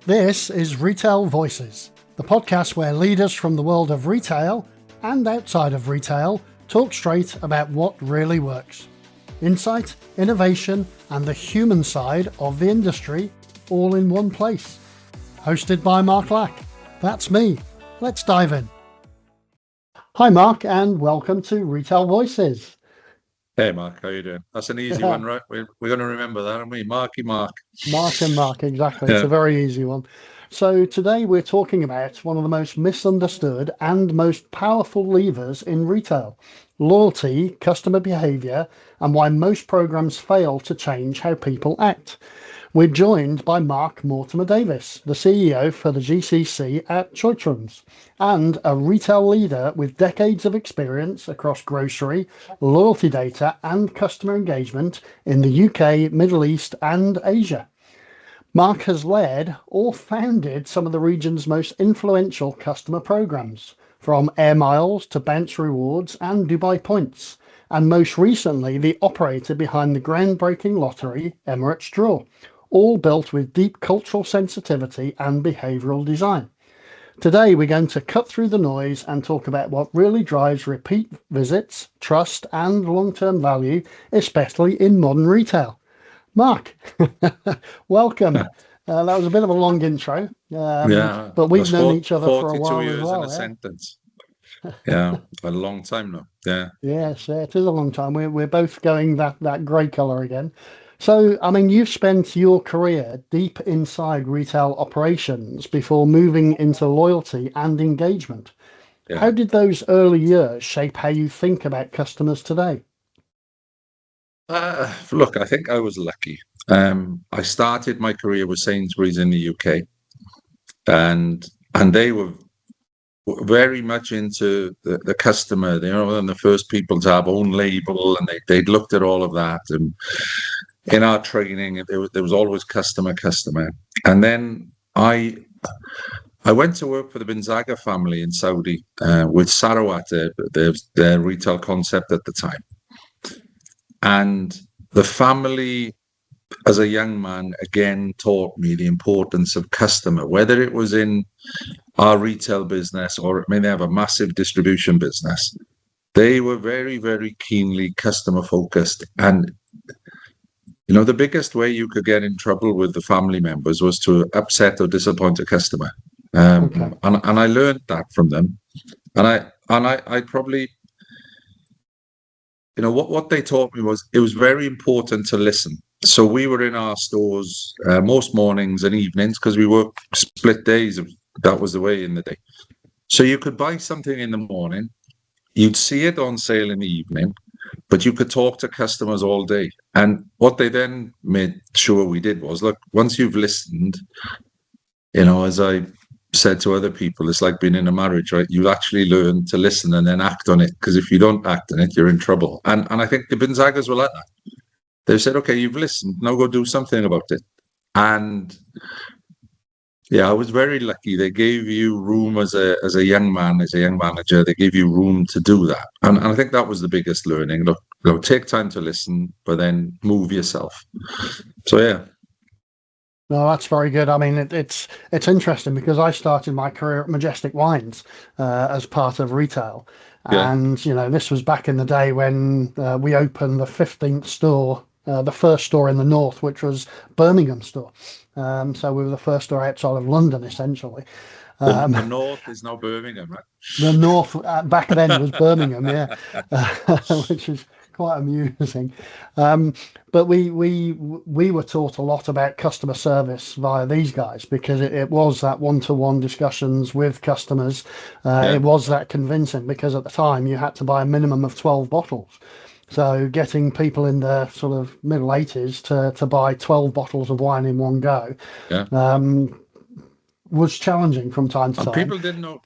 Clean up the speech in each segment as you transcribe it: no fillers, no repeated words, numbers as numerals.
This is Retail Voices, the podcast where leaders from the world of retail and outside of retail talk straight about what really works. Insight, innovation, and the human side of the industry all in one place. Hosted by Mark Lack. That's me. Let's dive in. Hi Mark, and welcome to Retail Voices. Hey Mark, how you doing? That's an easy one, right? We're going to remember that, aren't we? Marky Mark. Mark and Mark, exactly. It's a very easy one. So today we're talking about one of the most misunderstood and most powerful levers in retail: loyalty, customer behaviour, and why most programs fail to change how people act. We're joined by Mark Mortimer Davies, the CEO for the GCC at Choithrams, and a retail leader with decades of experience across grocery, loyalty data, and customer engagement in the UK, Middle East, and Asia. Mark has led or founded some of the region's most influential customer programs, from Air Miles to BOUNZ Rewards and Dubai Points, and most recently the operator behind the groundbreaking lottery, Emirates Draw, all built with deep cultural sensitivity and behavioural design. Today we're going to cut through the noise and talk about what really drives repeat visits, trust and long-term value, especially in modern retail. Mark, welcome. That was a bit of a long intro, but we've known each other for a while as well. 42 years in a sentence. Yeah, a long time now. Yeah. Yes, it is a long time. We're both going that grey colour again. So, I mean, you've spent your career deep inside retail operations before moving into loyalty and engagement. Yeah. How did those early years shape how you think about customers today? Look, I think I was lucky. I started my career with Sainsbury's in the UK, and they were very much into the customer. They were the first people to have own label, and they'd looked at all of that. And in our training, there was always customer. And then I went to work for the Gonzaga family in Saudi with Sarawat, their retail concept at the time. And the family, as a young man, again taught me the importance of customer, whether it was in our retail business or they have a massive distribution business. They were very, very keenly customer focused. And the biggest way you could get in trouble with the family members was to upset or disappoint a customer. And I learned that from them. And I probably, what they taught me was it was very important to listen. So we were in our stores most mornings and evenings because we worked split days. That was the way in the day. So you could buy something in the morning, you'd see it on sale in the evening, but you could talk to customers all day. And what they then made sure we did was, look, once you've listened, as I said to other people, it's like being in a marriage, right? You actually learn to listen and then act on it, because if you don't act on it, you're in trouble. And I think the Gonzagas were like that. They said, okay, you've listened, now go do something about it. And yeah, I was very lucky. They gave you room as a young man, as a young manager. They gave you room to do that, and I think that was the biggest learning. Look, take time to listen, but then move yourself. So yeah. No, that's very good. I mean, it's interesting because I started my career at Majestic Wines as part of retail, and this was back in the day when we opened the 15th store. The first store in the north, which was Birmingham store. So we were the first store outside of London, essentially. The north is now Birmingham, right? The north back then was Birmingham, yeah, which is quite amusing. But we were taught a lot about customer service via these guys, because it was that one-to-one discussions with customers. It was that convincing, because at the time you had to buy a minimum of 12 bottles. So getting people in the sort of middle 80s to buy 12 bottles of wine in one go was challenging from time to time. People didn't know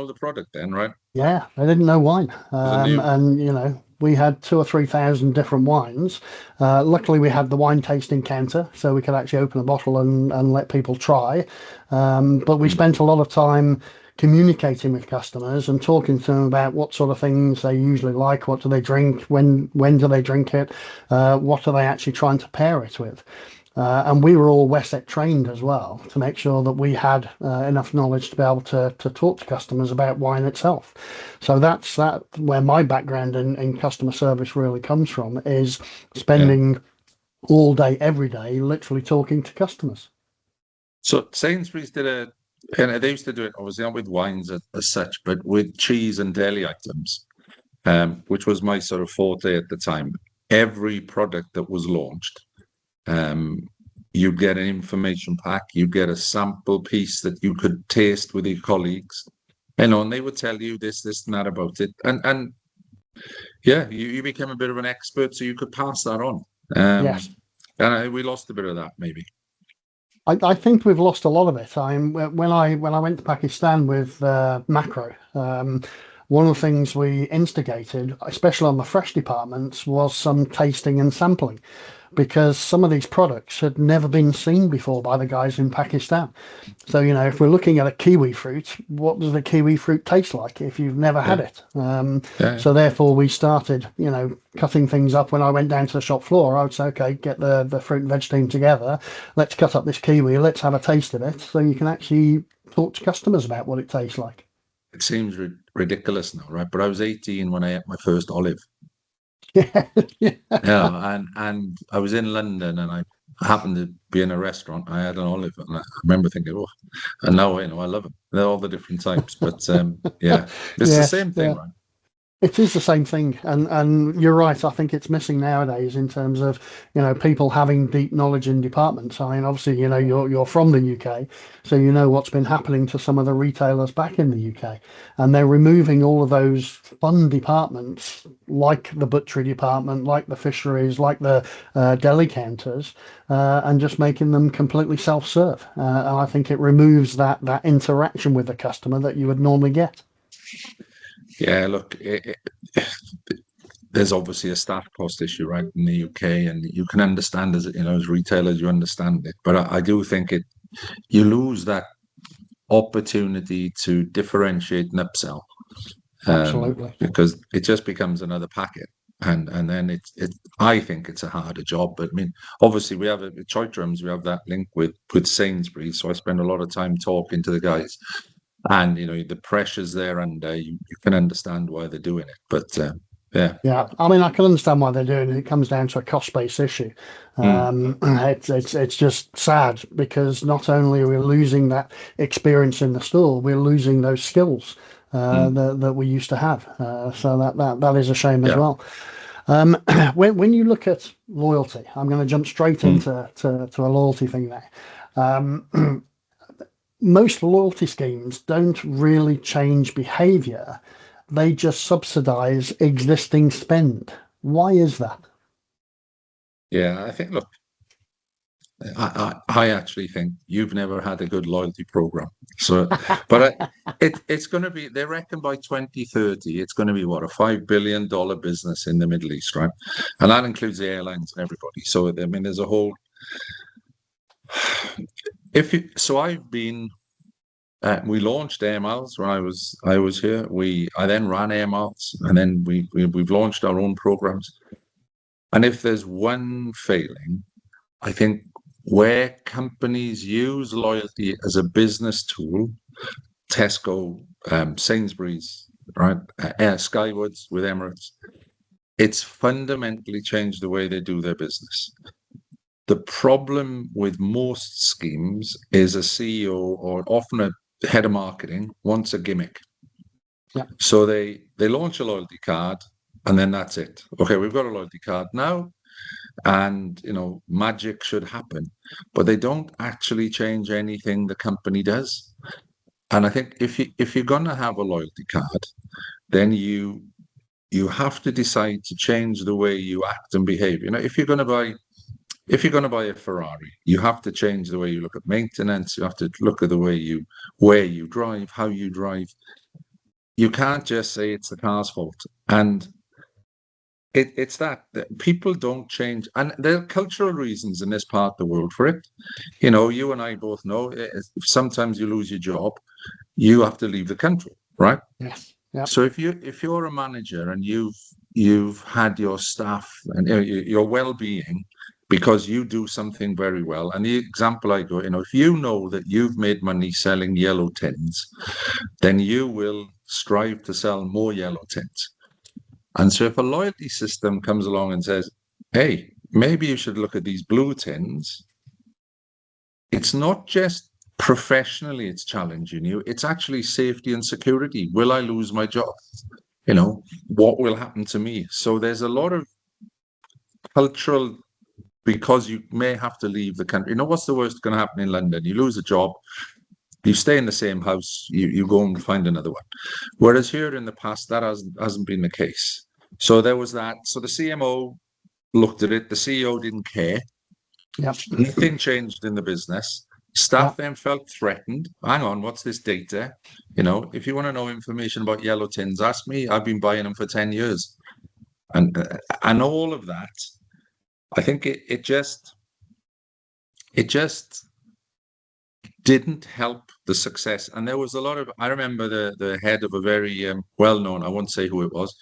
the product then, right? Yeah, they didn't know wine. And we had 2,000 or 3,000 different wines. Luckily we had the wine tasting counter, so we could actually open a bottle and let people try. But we spent a lot of time communicating with customers and talking to them about what sort of things they usually like, what do they drink, when do they drink it, what are they actually trying to pair it with. And we were all WESET trained as well to make sure that we had enough knowledge to be able to talk to customers about wine itself. So that's where my background in customer service really comes from, is spending all day, every day, literally talking to customers. So Sainsbury's and they used to do it obviously not with wines as such, but with cheese and deli items, which was my sort of forte at the time. Every product that was launched, you'd get an information pack, you'd get a sample piece that you could taste with your colleagues, and they would tell you this, and that about it, and yeah, you became a bit of an expert, so you could pass that on. Yes. And we lost a bit of that, maybe. I think we've lost a lot of it. When I went to Pakistan with Macro, one of the things we instigated, especially on the fresh departments, was some tasting and sampling, because some of these products had never been seen before by the guys in Pakistan. So, if we're looking at a kiwi fruit, what does the kiwi fruit taste like if you've never had it? So therefore we started, cutting things up. When I went down to the shop floor, I would say, okay, get the fruit and veg team together. Let's cut up this kiwi. Let's have a taste of it, so you can actually talk to customers about what it tastes like. It seems ridiculous now, right? But I was 18 when I ate my first olive. Yeah. And I was in London, and I happened to be in a restaurant. I had an olive, and I remember thinking, oh, and now I love them. They're all the different types, but it's the same thing, right? It is the same thing, and you're right. I think it's missing nowadays in terms of people having deep knowledge in departments. I mean, obviously, you're from the UK, so you know what's been happening to some of the retailers back in the UK, and they're removing all of those fun departments, like the butchery department, like the fisheries, like the deli counters, and just making them completely self-serve. And I think it removes that interaction with the customer that you would normally get. Yeah, look, there's obviously a staff cost issue, right, in the UK, and you can understand as retailers, you understand it. But I do think you lose that opportunity to differentiate and upsell, Absolutely, because it just becomes another packet, and then I think it's a harder job. But I mean, obviously, we have at Choithrams, we have that link with Sainsbury's, so I spend a lot of time talking to the guys. And the pressures there, and you can understand why they're doing it. But yeah. I mean, I can understand why they're doing it. It comes down to a cost-based issue. It's just sad, because not only are we losing that experience in the store, we're losing those skills that we used to have. So that is a shame as well. When you look at loyalty, I'm going to jump straight into a loyalty thing there. Most loyalty schemes don't really change behavior. They just subsidize existing spend. Why is that? Yeah, I think, look, I actually think you've never had a good loyalty program. So, but it's going to be, they reckon by 2030, it's going to be what, a $5 billion business in the Middle East, right? And that includes the airlines and everybody. So, I mean, there's a whole, I've been, we launched Air Miles when I was here. I then ran Air Miles, and then we've launched our own programs. And if there's one failing, I think where companies use loyalty as a business tool, Tesco, Sainsbury's, right, Skywoods with Emirates, it's fundamentally changed the way they do their business. The problem with most schemes is a CEO, or often a head of marketing, wants a gimmick. Yeah. So they launch a loyalty card, and then that's it. Okay, we've got a loyalty card now, and magic should happen, but they don't actually change anything the company does. And I think if you're going to have a loyalty card, then you have to decide to change the way you act and behave. If you're going to buy a Ferrari, you have to change the way you look at maintenance. You have to look at the way where you drive, how you drive. You can't just say it's the car's fault. And it's that people don't change. And there are cultural reasons in this part of the world for it. You and I both know, sometimes you lose your job, you have to leave the country, right? Yes. Yeah. So if you're a manager and you've had your staff and your well-being because you do something very well. And the example I go, if you know that you've made money selling yellow tins, then you will strive to sell more yellow tins. And so if a loyalty system comes along and says, hey, maybe you should look at these blue tins, it's not just professionally it's challenging you, it's actually safety and security. Will I lose my job? What will happen to me? So there's a lot of cultural, because you may have to leave the country. What's the worst going to happen in London? You lose a job, you stay in the same house, you go and find another one. Whereas here in the past, that hasn't been the case. So there was that. So the CMO looked at it, the CEO didn't care. Yep. Nothing changed in the business. Staff then felt threatened. Hang on, what's this data? If you want to know information about yellow tins, ask me. I've been buying them for 10 years. And all of that, I think it just didn't help the success. And there was a lot of, I remember the head of a very well-known, I won't say who it was.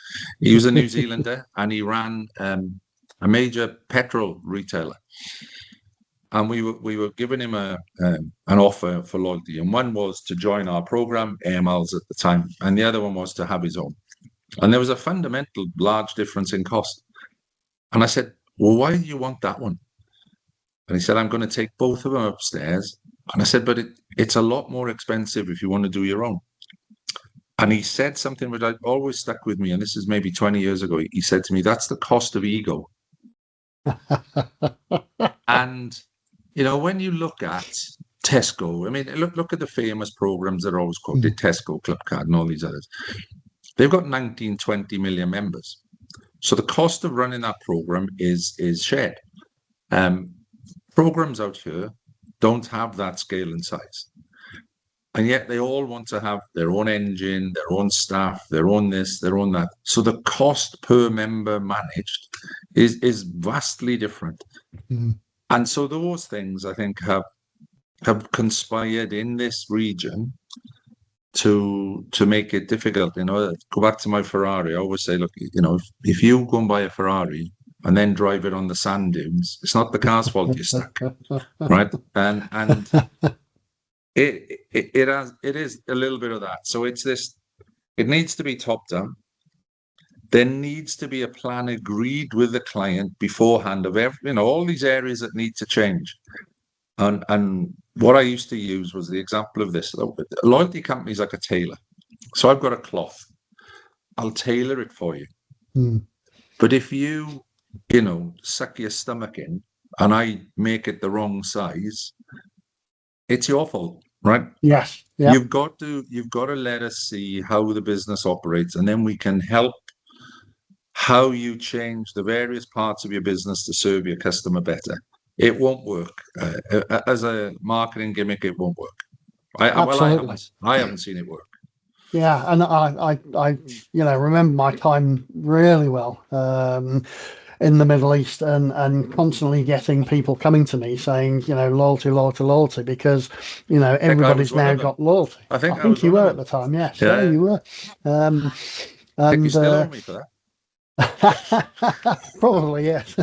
He was a New Zealander and he ran a major petrol retailer. And we were giving him an offer for loyalty. And one was to join our program, Air Miles at the time. And the other one was to have his own. And there was a fundamental large difference in cost. And I said, well, why do you want that one? And he said, I'm going to take both of them upstairs. And I said, but it's a lot more expensive if you want to do your own. And he said something which I always stuck with me. And this is maybe 20 years ago. He said to me, that's the cost of ego. And, when you look at Tesco, I mean, look at the famous programs that are always quoted, Tesco, Clubcard, and all these others. They've got 19, 20 million members. So the cost of running that program is shared. Programs out here don't have that scale and size. And yet they all want to have their own engine, their own staff, their own this, their own that. So the cost per member managed is vastly different. Mm. And so those things, I think, have conspired in this region to make it difficult. Go back to my Ferrari. I always say, look, if you go and buy a Ferrari and then drive it on the sand dunes, it's not the car's fault you're stuck, right? And it is a little bit of that. So it's this. It needs to be top down. There needs to be a plan agreed with the client beforehand of all these areas that need to change. And what I used to use was the example of this. A loyalty company is like a tailor. So I've got a cloth. I'll tailor it for you. Mm. But if you suck your stomach in and I make it the wrong size, it's your fault, right? Yes. Yep. You've got to let us see how the business operates, and then we can help how you change the various parts of your business to serve your customer better. It won't work as a marketing gimmick. It won't work. I haven't seen it work. Yeah, and I remember my time really well in the Middle East, and constantly getting people coming to me saying, loyalty, because everybody's now got loyalty. I think you were at the time. Yes, yeah, you were. I think you still owe me for that. Probably, yes.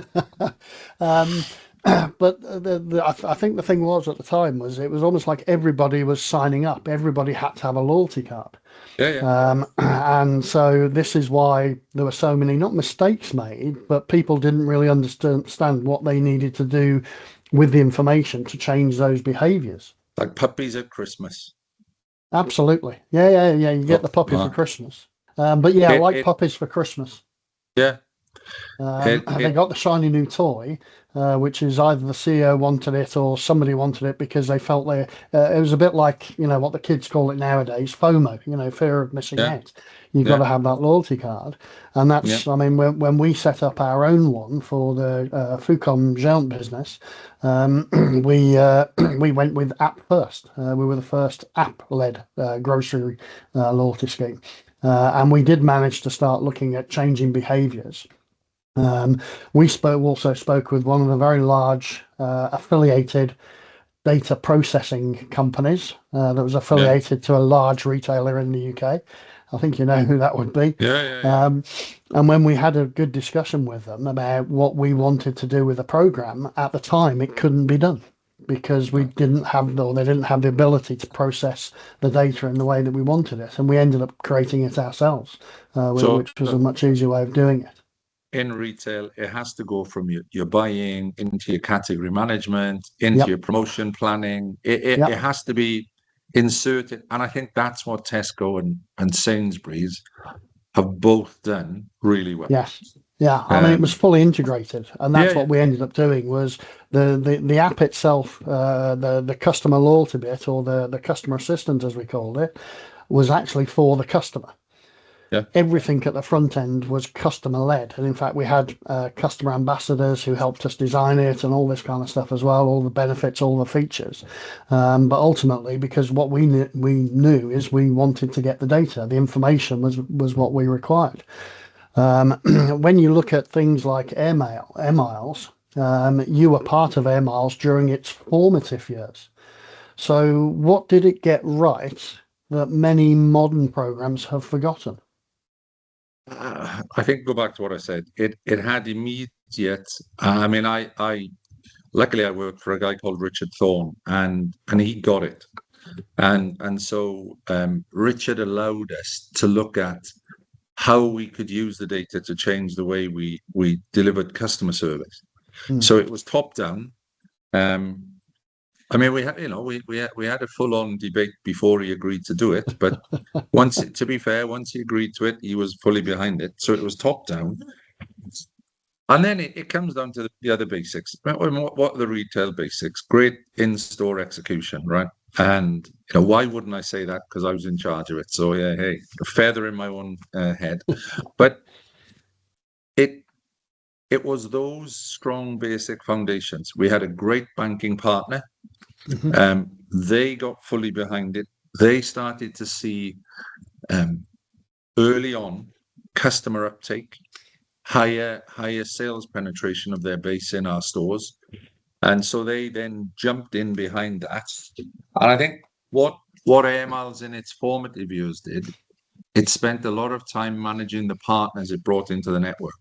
But I think the thing was at the time was it was almost like everybody was signing up. Everybody had to have a loyalty card. Yeah. And so this is why there were so many, not mistakes made, but people didn't really understand what they needed to do with the information to change those behaviours. Like puppies at Christmas. Absolutely. Yeah. You get the puppy for Christmas. But yeah, I like puppies for Christmas. Yeah. They got the shiny new toy, which is either the CEO wanted it or somebody wanted it because they felt it was a bit like, what the kids call it nowadays, FOMO, fear of missing out. You've got to have that loyalty card. And that's, I mean, when we set up our own one for the Fucom Géant business, we went with app first. We were the first app-led grocery loyalty scheme. And we did manage to start looking at changing behaviours. We also spoke with one of the very large affiliated data processing companies that was affiliated to a large retailer in the UK. I think you know who that would be. Yeah. And when we had a good discussion with them about what we wanted to do with the program, at the time it couldn't be done because we didn't have, or they didn't have the ability to process the data in the way that we wanted it. And we ended up creating it ourselves, So which was a much easier way of doing it. in retail, it has to go from your buying into your category management, into Yep. your promotion planning. It Yep. has to be inserted. And I think that's what Tesco and Sainsbury's have both done really well. Yes. Yeah. I mean, it was fully integrated, and that's Yeah. what we ended up doing was the app itself, the customer loyalty bit, or the customer assistant as we called it, was actually for the customer. Yeah. Everything at the front end was customer led, and in fact we had customer ambassadors who helped us design it and all this kind of stuff as well, all the benefits, all the features. But ultimately, because what we knew is we wanted to get the data, the information was what we required. When you look at things like air miles, you were part of air miles during its formative years. So what did it get right that many modern programs have forgotten? I think go back to what I said. It had immediate. I mean, I luckily I worked for a guy called Richard Thorne, and he got it, and so Richard allowed us to look at how we could use the data to change the way we delivered customer service. So it was top down. I mean, we had, we had a full-on debate before he agreed to do it. But to be fair, once he agreed to it, he was fully behind it. So it was top down, and then it comes down to the other basics. What are the retail basics? Great in-store execution, right? And why wouldn't I say that? Because I was in charge of it. So yeah, hey, a feather in my own head. But it was those strong basic foundations. We had a great banking partner. They got fully behind it. They started to see early on customer uptake, higher sales penetration of their base in our stores, and so they then jumped in behind that. And I think what Air Miles in its formative years did, it spent a lot of time managing the partners it brought into the network.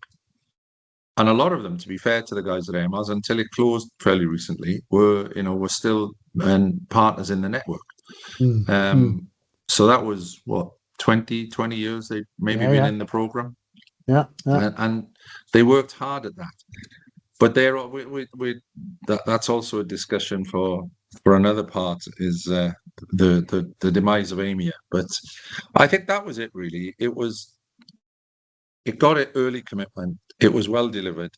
And a lot of them, to be fair to the guys at Air Miles, until it closed fairly recently, were still partners in the network. So that was what 20 years they've maybe been in the program. Yeah. And they worked hard at that. But that's also a discussion for another part, is the demise of AMIA. But I think that was it really. It got it early commitment. It was well delivered.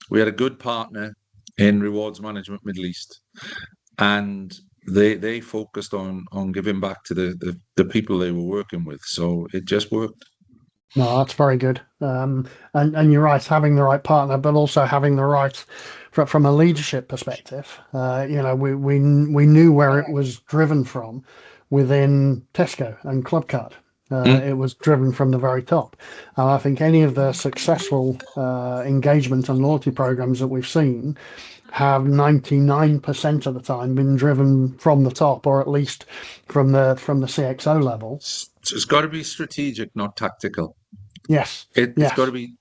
We had a good partner in Rewards Management Middle East, and they focused on giving back to the people they were working with. So it just worked. No, that's very good. And you're right, having the right partner, but also having the right, from a leadership perspective. We knew where it was driven from within Tesco and Clubcard. It was driven from the very top. And I think any of the successful engagement and loyalty programs that we've seen have 99% of the time been driven from the top, or at least from the CXO level. So it's got to be strategic, not tactical. Yes. It's got to be,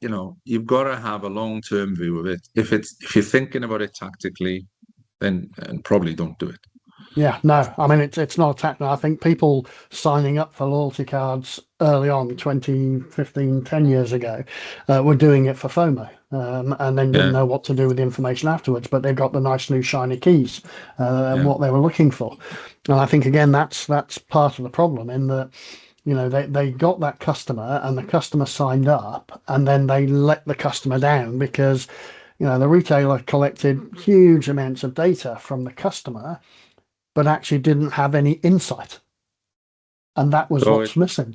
you've got to have a long-term view of it. If you're thinking about it tactically, then probably don't do it. Yeah, no, I mean, it's not a tactic. I think people signing up for loyalty cards early on, 2015, 10 years ago, were doing it for FOMO, and then didn't know what to do with the information afterwards, but they've got the nice new shiny keys, and what they were looking for. And I think, again, that's part of the problem, in that, they got that customer, and the customer signed up, and then they let the customer down because, the retailer collected huge amounts of data from the customer, but actually didn't have any insight. And that was what's missing.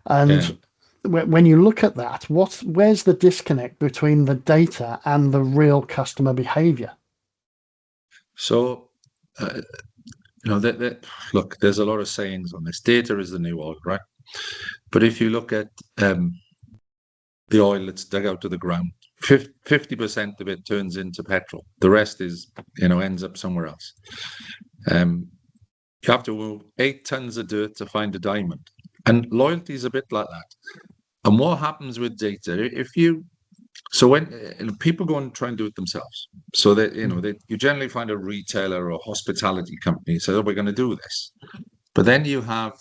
And when you look at that, where's the disconnect between the data and the real customer behavior? So, look, there's a lot of sayings on this. Data is the new oil, right? But if you look at the oil that's dug out of the ground, 50% of it turns into petrol. The rest is, ends up somewhere else. You have to move 8 tons of dirt to find a diamond. And loyalty is a bit like that. And what happens with data, so when people go and try and do it themselves, so that, you generally find a retailer or a hospitality company say, oh, we're going to do this. But then you have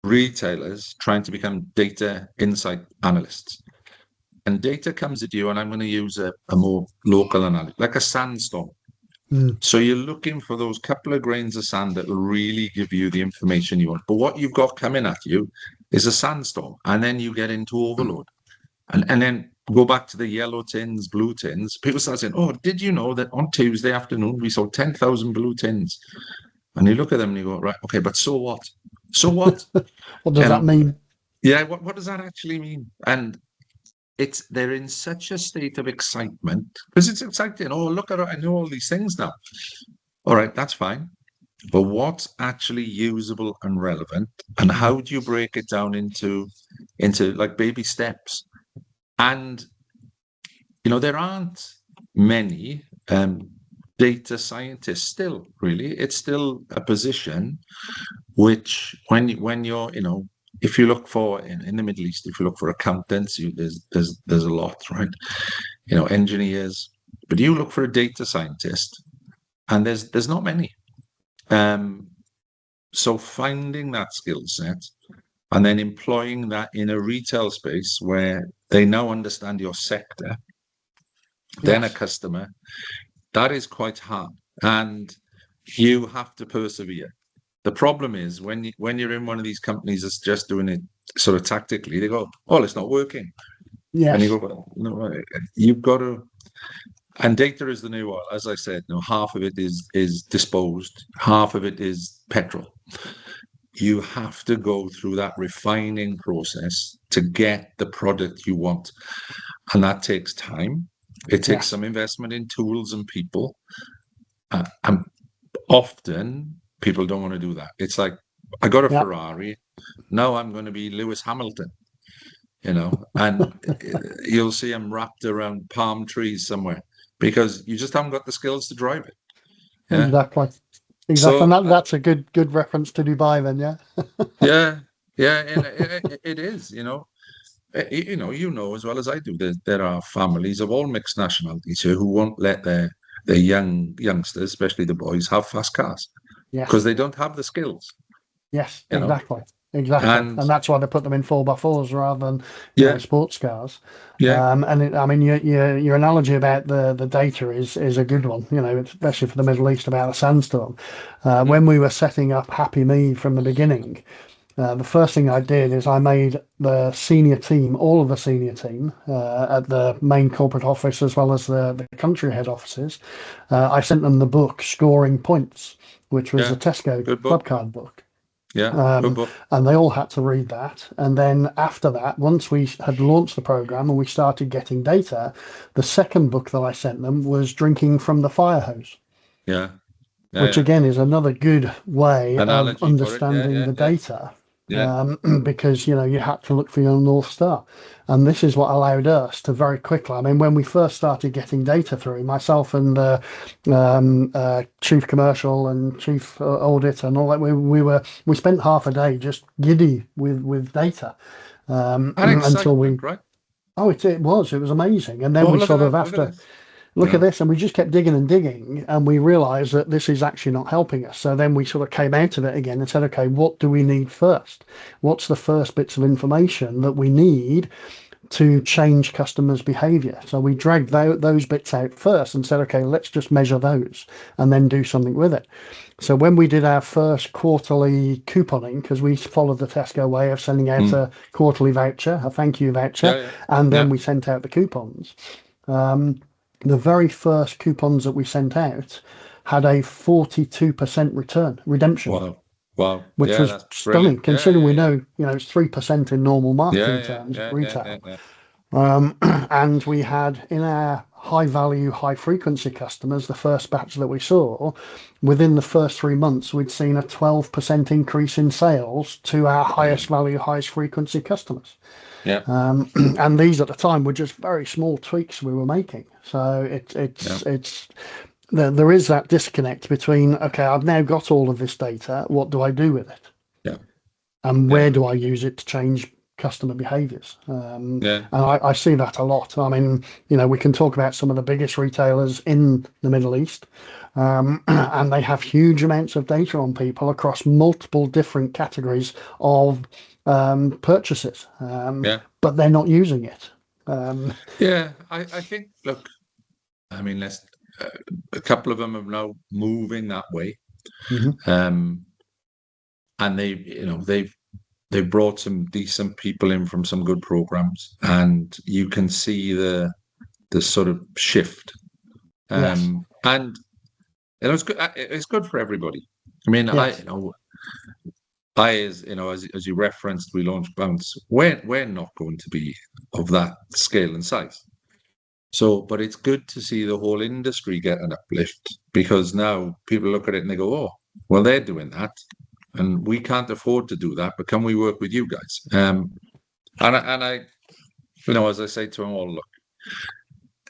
retailers trying to become data insight analysts. And data comes at you, and I'm going to use a more local analogy, like a sandstorm. So you're looking for those couple of grains of sand that will really give you the information you want. But what you've got coming at you is a sandstorm, and then you get into overload. And then go back to the yellow tins, blue tins. People start saying, oh, did you know that on Tuesday afternoon we sold 10,000 blue tins? And you look at them and you go, right, okay, but so what? So what? What does that mean? Yeah, what does that actually mean? And they're in such a state of excitement because it's exciting. Oh, look at it, I know all these things now. All right, that's fine. But what's actually usable and relevant, and how do you break it down into like baby steps? And there aren't many data scientists still. Really, it's still a position which, when you're, if you look for in the Middle East, if you look for accountants, there's a lot, right? Engineers, but you look for a data scientist, and there's not many. So finding that skill set and then employing that in a retail space where they now understand your sector, then a customer, that is quite hard, and you have to persevere. The problem is when you're in one of these companies that's just doing it sort of tactically, they go, oh, it's not working. Yes. And you go, no, you've got to. And data is the new oil. As I said, half of it is disposed, half of it is petrol. You have to go through that refining process to get the product you want. And that takes time. It takes some investment in tools and people. And often people don't want to do that. It's like, I got a Ferrari, now I'm going to be Lewis Hamilton, and you'll see him wrapped around palm trees somewhere because you just haven't got the skills to drive it. Yeah? Exactly. So, and that's a good reference to Dubai then, yeah? It is, as well as I do, there are families of all mixed nationalities here who won't let their youngsters, especially the boys, have fast cars because they don't have the skills. Yes, exactly. And that's why they put them in 4x4s rather than sports cars. And your analogy about the data is a good one. Especially for the Middle East about the sandstorm. When we were setting up Happy Me from the beginning, the first thing I did is I made the senior team, all of the senior team at the main corporate office as well as the country head offices. I sent them the book Scoring Points, which was a Tesco club card book. And they all had to read that. And then after that, once we had launched the program and we started getting data, the second book that I sent them was Drinking from the Fire Hose. Which again is another good way of understanding the data. Because you had to look for your North Star, and this is what allowed us to very quickly. I mean, when we first started getting data through, myself and chief commercial and chief audit and all that, we spent half a day just giddy with data until we. Right? Oh, it was amazing, and then we sort of after. Look at this, and we just kept digging and digging, and we realized that this is actually not helping us. So then we sort of came out of it again and said, okay, what do we need first? What's the first bits of information that we need to change customers' behavior? So we dragged those bits out first and said, okay, let's just measure those and then do something with it. So when we did our first quarterly couponing, because we followed the Tesco way of sending out a quarterly voucher, a thank you voucher, and then we sent out the coupons. The very first coupons that we sent out had a 42% redemption. Wow. Which was stunning, considering we know, it's 3% in normal marketing terms, retail. And we had in our high value, high frequency customers, the first batch that we saw, within the first 3 months, we'd seen a 12% increase in sales to our highest value, highest frequency customers. And these at the time were just very small tweaks we were making. So there is that disconnect between, okay, I've now got all of this data. What do I do with it? and where do I use it to change customer behaviors? And I see that a lot. I mean, we can talk about some of the biggest retailers in the Middle East, and they have huge amounts of data on people across multiple different categories of purchases, but they're not using it. I think, look, I mean, a couple of them are now moving that way. And they've brought some decent people in from some good programs, and you can see the sort of shift. And it's good. It's good for everybody. I mean, as you referenced, we launched BOUNZ. We're not going to be of that scale and size. So, but it's good to see the whole industry get an uplift, because now people look at it and they go, "Oh, well, they're doing that, and we can't afford to do that, but can we work with you guys?" And I, as I say to them all, look,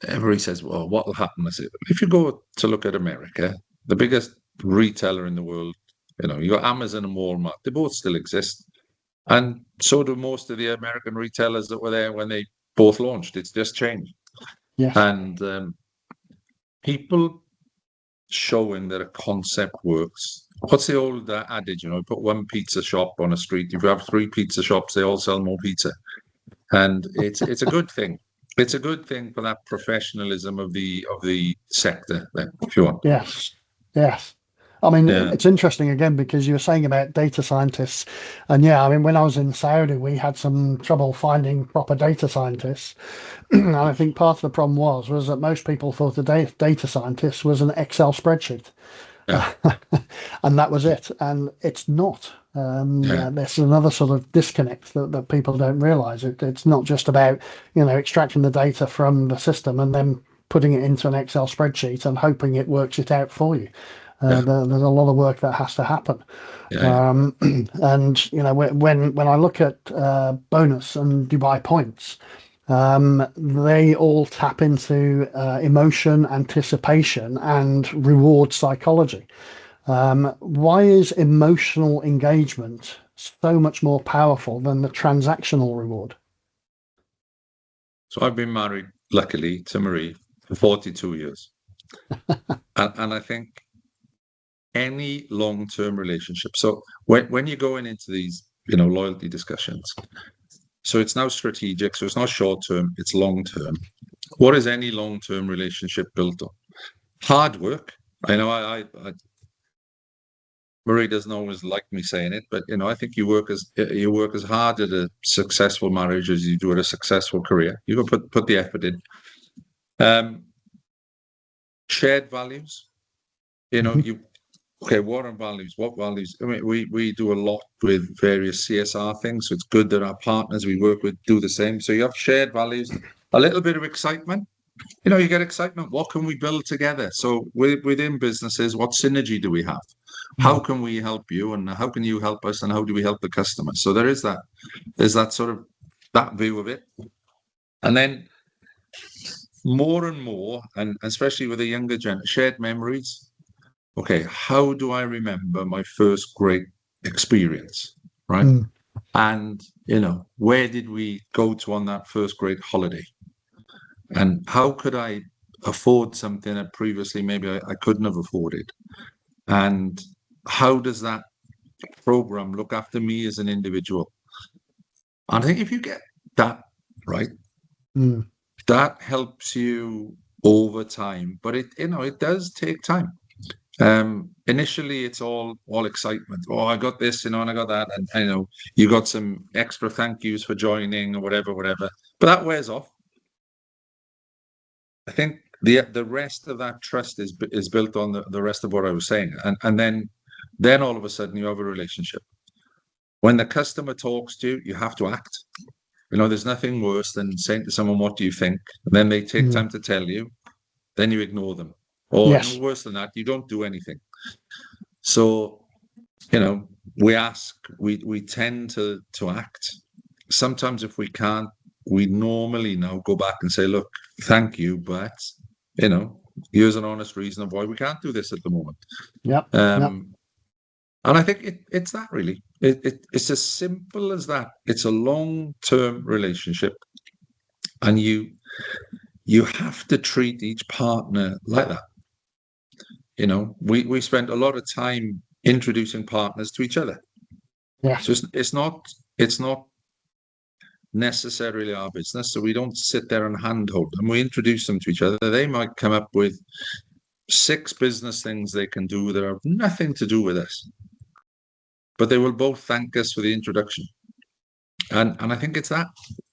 everybody says, "Well, what will happen?" I say, if you go to look at America, the biggest retailer in the world, you got Amazon and Walmart. They both still exist, and so do most of the American retailers that were there when they both launched. It's just changed. And people showing that a concept works. What's the old adage? Put one pizza shop on a street. If you have 3 pizza shops, they all sell more pizza, and it's a good thing. It's a good thing for that professionalism of the sector. Then, if you want. Yes. I mean, it's interesting again, because you were saying about data scientists, and I mean, when I was in Saudi, we had some trouble finding proper data scientists, and I think part of the problem was that most people thought a data scientist was an Excel spreadsheet, and that was it, and it's not. There's another sort of disconnect that people don't realize. It's not just about extracting the data from the system and then putting it into an Excel spreadsheet and hoping it works it out for you. There's a lot of work that has to happen. And when I look at bonus and Dubai points, they all tap into emotion, anticipation, and reward psychology. Why is emotional engagement so much more powerful than the transactional reward? So I've been married, luckily, to Marie for 42 years. and I think any long-term relationship, so when you're going into these loyalty discussions, so it's now strategic, so it's not short-term, it's long-term. What is any long-term relationship built on? Hard work. I know Marie doesn't always like me saying it, but I think you work as hard at a successful marriage as you do at a successful career. You got to put the effort in. Shared values. What are values? What values? I mean, we do a lot with various CSR things, so it's good that our partners we work with do the same. So you have shared values, a little bit of excitement. You get excitement. What can we build together? So within businesses, what synergy do we have? How can we help you, and how can you help us, and how do we help the customer? So there's that sort of that view of it, and then more and more, and especially with the younger gen, shared memories. Okay, how do I remember my first great experience, right? And where did we go to on that first great holiday? And how could I afford something that previously maybe I couldn't have afforded? And how does that program look after me as an individual? And I think if you get that right, that helps you over time. But it does take time. Initially, it's all excitement. Oh, I got this, and I got that, and you got some extra thank yous for joining or whatever. But that wears off. I think the rest of that trust is built on the rest of what I was saying, and then all of a sudden you have a relationship. When the customer talks to you, you have to act. There's nothing worse than saying to someone, "What do you think?" And then they take time to tell you, then you ignore them, or worse than that, you don't do anything. So, we ask, we tend to act. Sometimes if we can't, we normally now go back and say, "Look, thank you, but here's an honest reason of why we can't do this at the moment." Yep. And And I think it's that really. It's as simple as that. It's a long-term relationship, and you have to treat each partner like that. We spent a lot of time introducing partners to each other. Yeah. So it's not necessarily our business. So we don't sit there and handhold them. We introduce them to each other. They might come up with 6 business things they can do that have nothing to do with us, but they will both thank us for the introduction. And I think it's that.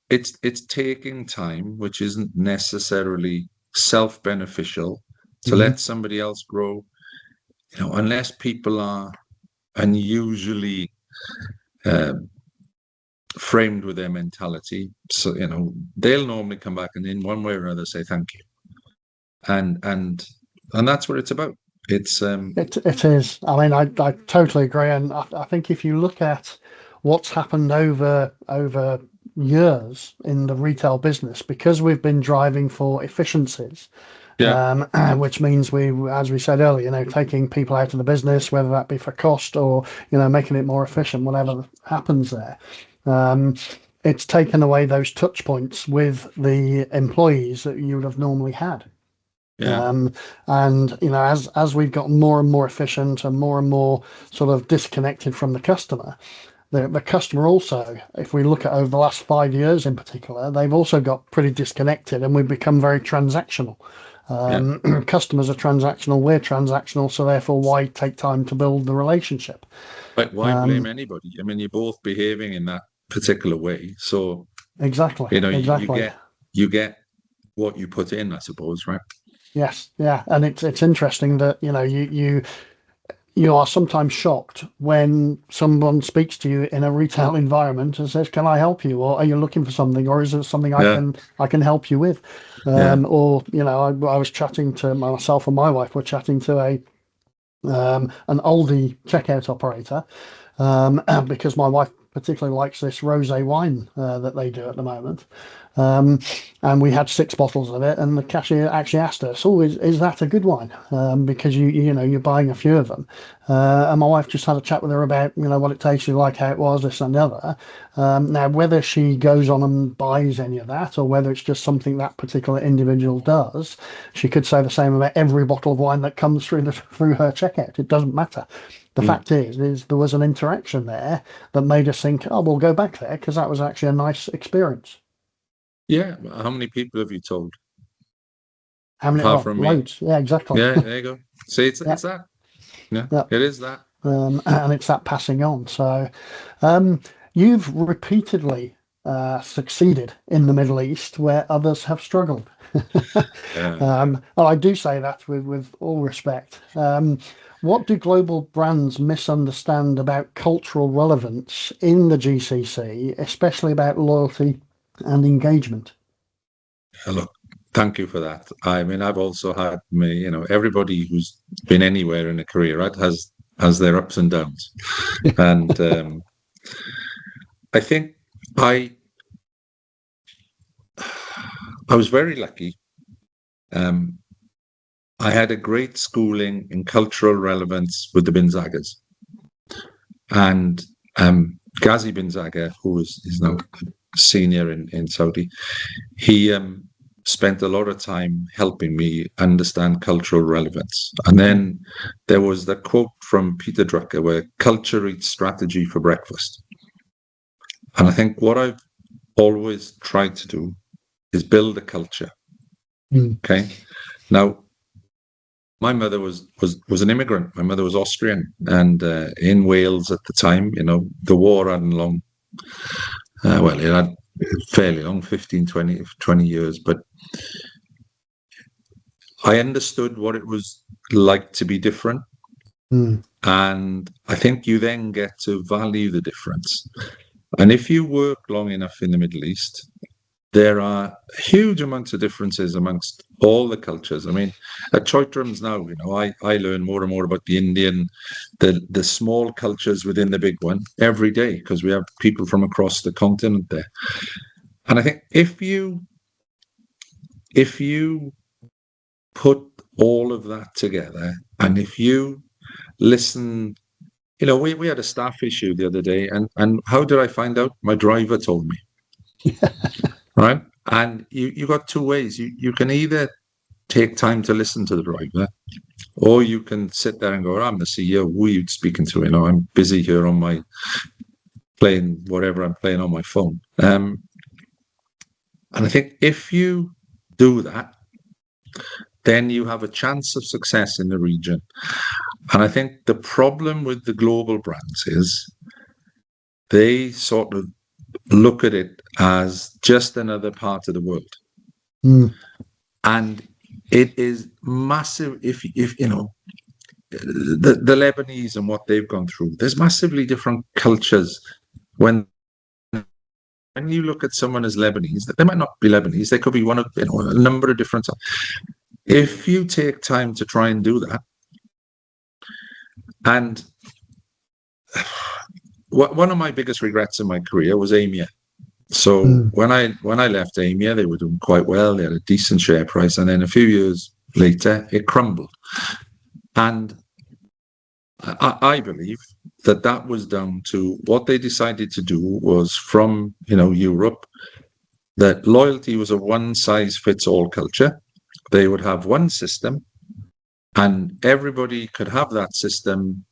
It's taking time, which isn't necessarily self-beneficial, to let somebody else grow. Unless people are unusually framed with their mentality, so they'll normally come back and in one way or other say thank you, and that's what it's about. It's It is. I mean, I totally agree, and I think if you look at what's happened over years in the retail business, because we've been driving for efficiencies, which means as we said earlier, taking people out of the business, whether that be for cost or making it more efficient, whatever happens there. It's taken away those touch points with the employees that you would have normally had. And as we've gotten more and more efficient and more sort of disconnected from the customer, the customer also, if we look at over the last 5 years in particular, they've also got pretty disconnected, and we've become very transactional. Customers are transactional, we're transactional, so therefore why take time to build the relationship? But why blame anybody? I mean, you're both behaving in that particular way, so exactly. you get what you put in, I suppose, right? Yes, yeah, and it's interesting that you are sometimes shocked when someone speaks to you in a retail environment and says, "Can I help you?" or "Are you looking for something?" or "Is there something I can help you with?" Or I was chatting to myself and my wife were chatting to an Aldi checkout operator because my wife particularly likes this rosé wine that they do at the moment. And we had 6 bottles of it, and the cashier actually asked us, "Oh, is that a good wine?" Because you're buying a few of them. And my wife just had a chat with her about what it tasted like, how it was, this and the other. Now, whether she goes on and buys any of that, or whether it's just something that particular individual does, she could say the same about every bottle of wine that comes through her checkout. It doesn't matter. The fact is there was an interaction there that made us think, "Oh, we'll go back there," because that was actually a nice experience. Yeah. How many people have you told? How many? Apart from me. Loads. Yeah, exactly. Yeah, there you go. See, it's that. Yeah, it is that. And it's that passing on. So you've repeatedly succeeded in the Middle East where others have struggled. Well, I do say that with all respect. What do global brands misunderstand about cultural relevance in the GCC, especially about loyalty and engagement? Look, thank you for that. I mean, I've also had everybody who's been anywhere in a career, right, has their ups and downs. And I think I was very lucky. I had a great schooling in cultural relevance with the bin Zaghas. And Ghazi bin Zagha, who is now senior in Saudi, he spent a lot of time helping me understand cultural relevance. And then there was the quote from Peter Drucker where culture eats strategy for breakfast. And I think what I've always tried to do is build a culture. Okay. Now, my mother was an immigrant. My mother was Austrian, and in Wales at the time, the war hadn't long. Well, it had fairly long, 15, 20 years, but I understood what it was like to be different. And I think you then get to value the difference. And if you work long enough in the Middle East, there are huge amounts of differences amongst all the cultures. I mean, at Choithrams now, I learn more and more about the Indian, the small cultures within the big one every day, because we have people from across the continent there. And I think if you put all of that together, and if you listen we had a staff issue the other day, and how did I find out? My driver told me, right? And you got two ways. You can either take time to listen to the driver, or you can sit there and go, I'm the CEO, who are you speaking to? I'm busy here on my playing whatever I'm playing on my phone. And I think if you do that, then you have a chance of success in the region. And I think the problem with the global brands is they sort of look at it as just another part of the world. And it is massive. If the Lebanese and what they've gone through, there's massively different cultures. When you look at someone as Lebanese, they might not be Lebanese. They could be one of a number of different. If you take time to try and do that, and one of my biggest regrets in my career was EMEA. So when I left EMEA, they were doing quite well. They had a decent share price, and then a few years later, it crumbled. And I believe that was down to what they decided to do was from Europe, that loyalty was a one-size-fits-all culture. They would have one system, and everybody could have that system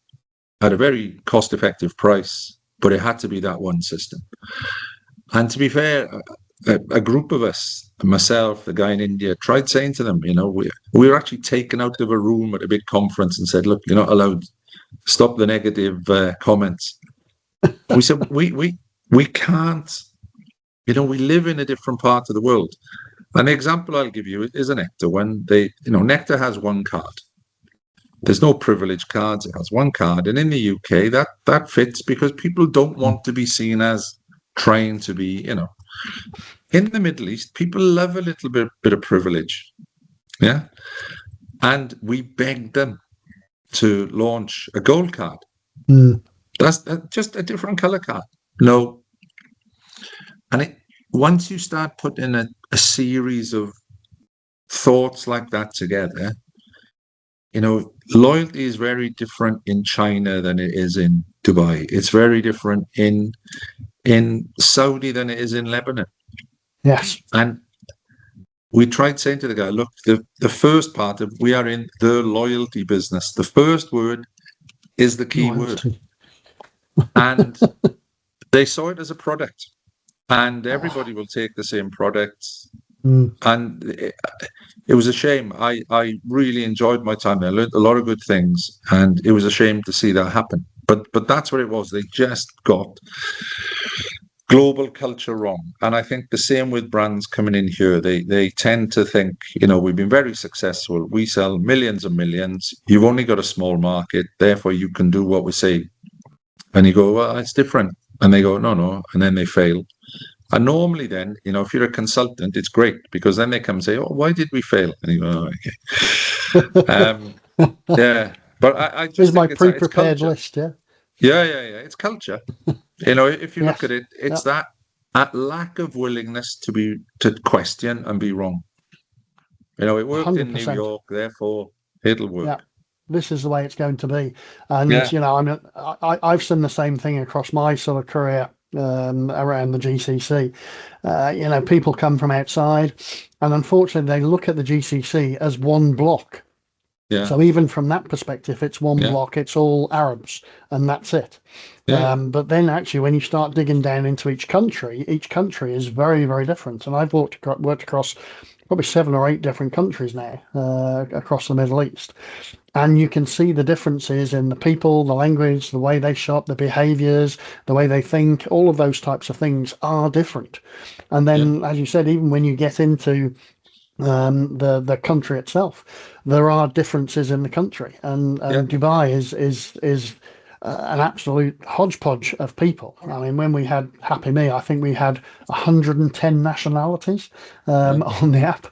at a very cost-effective price, but it had to be that one system. And to be fair, a group of us, myself, the guy in India, tried saying to them, we were actually taken out of a room at a big conference and said, look, you're not allowed, stop the negative comments. We said, we can't, we live in a different part of the world. An example I'll give you is a Nectar. When Nectar has one card. There's no privilege cards. It has one card. And in the UK, that fits because people don't want to be seen as trying to be, in the Middle East, people love a little bit of privilege. Yeah. And we begged them to launch a gold card. That's just a different color card. No. And once you start putting a series of thoughts like that together, loyalty is very different in China than it is in Dubai. It's very different in Saudi than it is in Lebanon. Yes. And we tried saying to the guy, look, the first part of we are in the loyalty business. The first word is the key word. And they saw it as a product. And everybody will take the same products. And it was a shame. I really enjoyed my time there. I learned a lot of good things. And it was a shame to see that happen. But that's what it was. They just got global culture wrong. And I think the same with brands coming in here. They tend to think, we've been very successful. We sell millions and millions. You've only got a small market. Therefore, you can do what we say. And you go, well, it's different. And they go, no. And then they fail. And normally then, if you're a consultant, it's great because then they come and say, oh, why did we fail? And you go, oh, okay. Yeah. But I just Here's think my pre-prepared list, yeah? Yeah. It's culture. If you look at it, it's that lack of willingness to question and be wrong. It worked 100%. In New York, therefore it'll work. Yeah. This is the way it's going to be. And, I've seen the same thing across my sort of career around the GCC. People come from outside and unfortunately they look at the GCC as one block. Yeah. So even from that perspective, it's one block, it's all Arabs and that's it. Yeah. But then actually when you start digging down into each country is very, very different. And I've worked across probably 7 or 8 different countries now across the Middle East. And you can see the differences in the people, the language, the way they shop, the behaviours, the way they think, all of those types of things are different. And then, as you said, even when you get into the country itself, there are differences in the country. And Dubai is an absolute hodgepodge of people. I mean, when we had Happy Me, I think we had 110 nationalities on the app.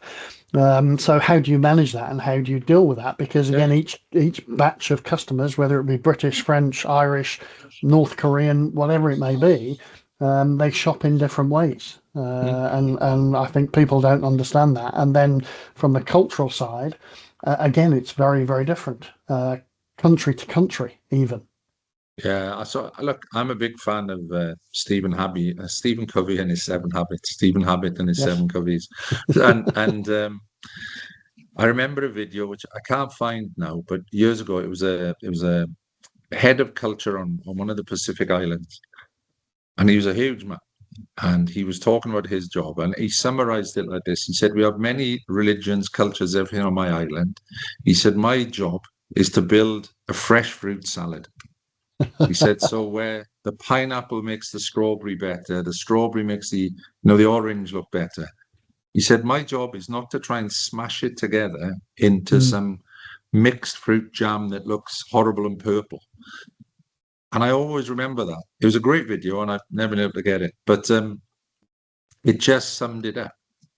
So how do you manage that and how do you deal with that? Because again, each batch of customers, whether it be British, French, Irish, North Korean, whatever it may be, they shop in different ways. And I think people don't understand that. And then from the cultural side, again, it's very, very different, country to country even. Yeah, look, I'm a big fan of Stephen Covey and his Seven Habits, Stephen Habit and his Yes. Seven Coveys, and I remember a video which I can't find now, but years ago it was a head of culture on one of the Pacific Islands, and he was a huge man, and he was talking about his job, and he summarized it like this. He said, "We have many religions, cultures, everything on my island." He said, "My job is to build a fresh fruit salad." He said, "So where the pineapple makes the strawberry better, the strawberry makes the orange look better." He said, "My job is not to try and smash it together into Mm. some mixed fruit jam that looks horrible and purple." And I always remember that. It was a great video, and I've never been able to get it, but it just summed it up.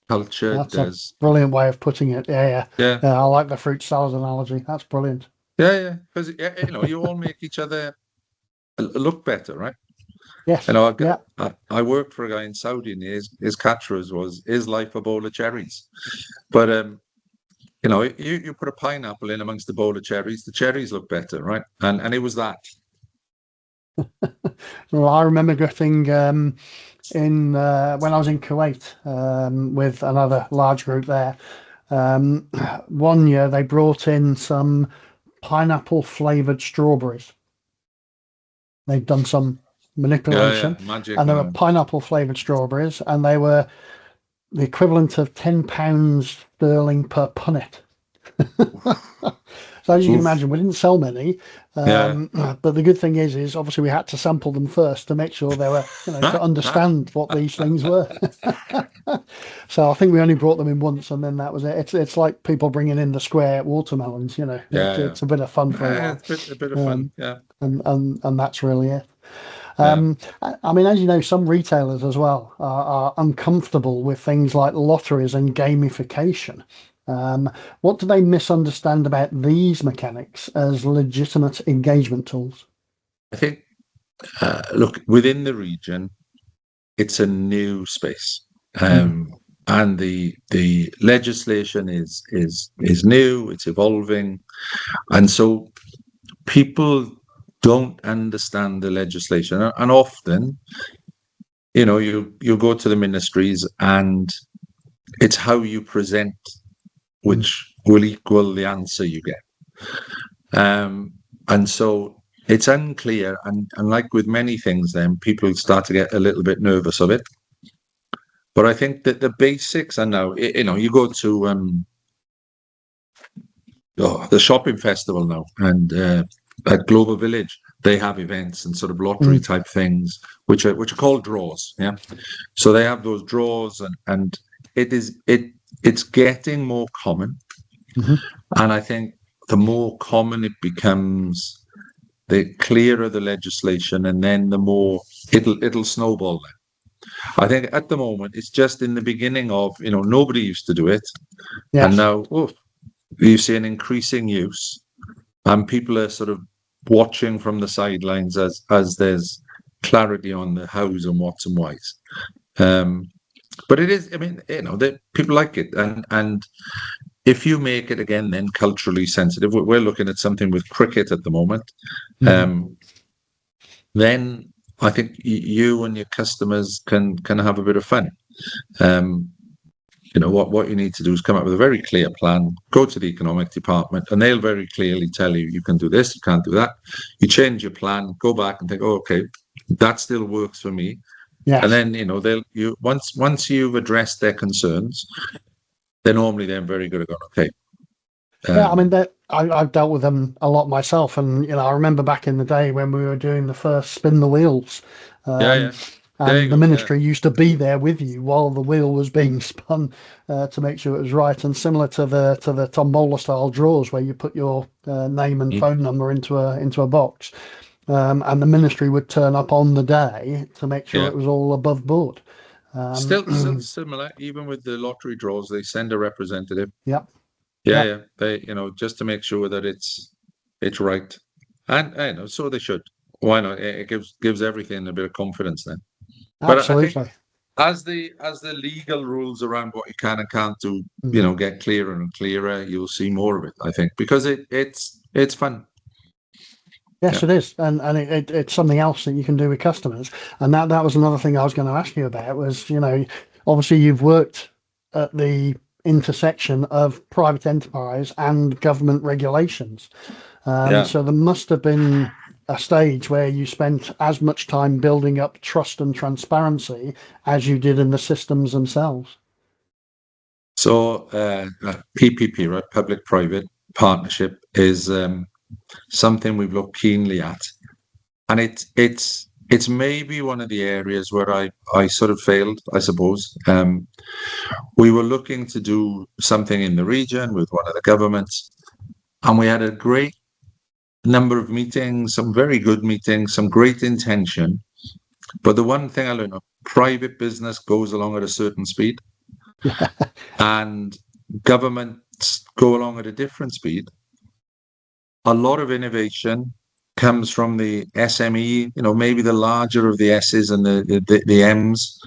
Culture That's a does, brilliant way of putting it. Yeah, yeah. yeah, Yeah, I like the fruit salad analogy. That's brilliant. yeah, because you all make each other look better, right? Yes. Yeah. I worked for a guy in Saudi, and his catchphrase was "Is life a bowl of cherries?" But you put a pineapple in amongst the bowl of cherries, the cherries look better, right? And it was that. Well, I remember getting in when I was in Kuwait with another large group there. Um, one year they brought in some pineapple flavored strawberries. They'd done some Yeah, manipulation, yeah, magic. and they were pineapple flavored strawberries, and they were the equivalent of £10 sterling per punnet. So as you can Oof. imagine, we didn't sell many, Yeah. but the good thing is obviously we had to sample them first to make sure they were, to understand what these things were. So I think we only brought them in once, and then that was it. It's like people bringing in the square watermelons, Yeah, it's a bit of fun for a yeah. while, It's a bit of fun. Yeah, and that's really it. yeah. I mean, as you know, some retailers as well are uncomfortable with things like lotteries and gamification. What do they misunderstand about these mechanics as legitimate engagement tools? I think look, within the region, it's a new space, Mm, and the legislation is new. It's evolving, and so people don't understand the legislation, and often, you go to the ministries, and it's how you present mm, which will equal the answer you get. And so it's unclear, and like with many things, then people start to get a little bit nervous of it. But I think that the basics are now, you go to the shopping festival now, and at Global Village, they have events and sort of lottery mm, type things, which are called draws. Yeah, so they have those draws, and it's getting more common, mhm. and I think the more common it becomes, the clearer the legislation, and then the more it'll snowball. Then I think at the moment it's just in the beginning of, nobody used to do it, and Yes, now you see an increasing use, and people are sort of watching from the sidelines as there's clarity on the hows and whats and whys. But it is, I mean, that people like it, and if you make it again, then culturally sensitive, we're looking at something with cricket at the moment. mm, Um, then I think you and your customers can have a bit of fun. Um, what you need to do is come up with a very clear plan, go to the economic department, and they'll very clearly tell you can do this, you can't do that. You change your plan, go back and think, oh, okay, that still works for me. And yes. then once you've addressed their concerns, they're normally then very good at going, okay. Yeah, I mean, I've dealt with them a lot myself, and I remember back in the day when we were doing the first spin the wheels, Yeah, um, yeah. There you and the go. Yeah. ministry used to be there with you while the wheel was being spun to make sure it was right, and similar to the tombola style draws where you put your name and Mm. phone number into a box, and the ministry would turn up on the day to make sure Yeah. it was all above board. Still similar, even with the lottery draws, they send a representative. Yep, Yeah, yep, yeah. They, just to make sure that it's right. And so they should. Why not? It gives everything a bit of confidence then. But I think absolutely. as the legal rules around what you can and can't do, Mm. get clearer and clearer, you'll see more of it, I think, because it's fun. Yes, it is, and it's something else that you can do with customers. And that was another thing I was going to ask you about. Was, obviously you've worked at the intersection of private enterprise and government regulations. Yeah. So there must have been a stage where you spent as much time building up trust and transparency as you did in the systems themselves. So PPP, right, public-private partnership, is something we've looked keenly at, and it's maybe one of the areas where I sort of failed, I suppose. We were looking to do something in the region with one of the governments, and we had a great number of meetings, some very good meetings, some great intention. But the one thing I learned, private business goes along at a certain speed, and governments go along at a different speed. A lot of innovation comes from the SME, maybe the larger of the S's and the M's,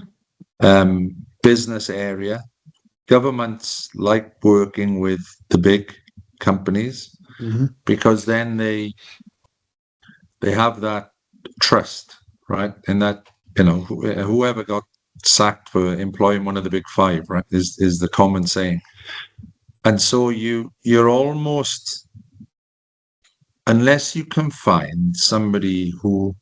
business area. Governments like working with the big companies because then they have that trust, right? And that, whoever got sacked for employing one of the big five, right, is the common saying. And so you're almost, unless you can find somebody who,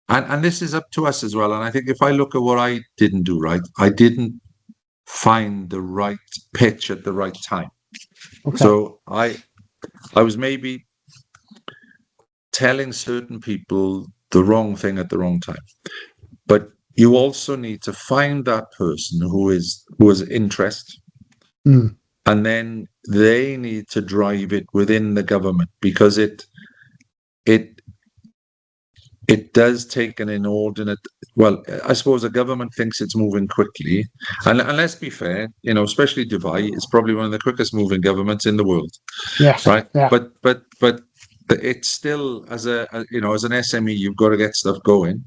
and this is up to us as well. And I think if I look at what I didn't do right, I didn't find the right pitch at the right time. Okay. So I was maybe telling certain people the wrong thing at the wrong time. But you also need to find that person who has interest. And then they need to drive it within the government, because it does take an inordinate. Well, I suppose the government thinks it's moving quickly, and let's be fair, especially Dubai is probably one of the quickest moving governments in the world. Yes, right. Yeah. But it's still, as an SME, you've got to get stuff going,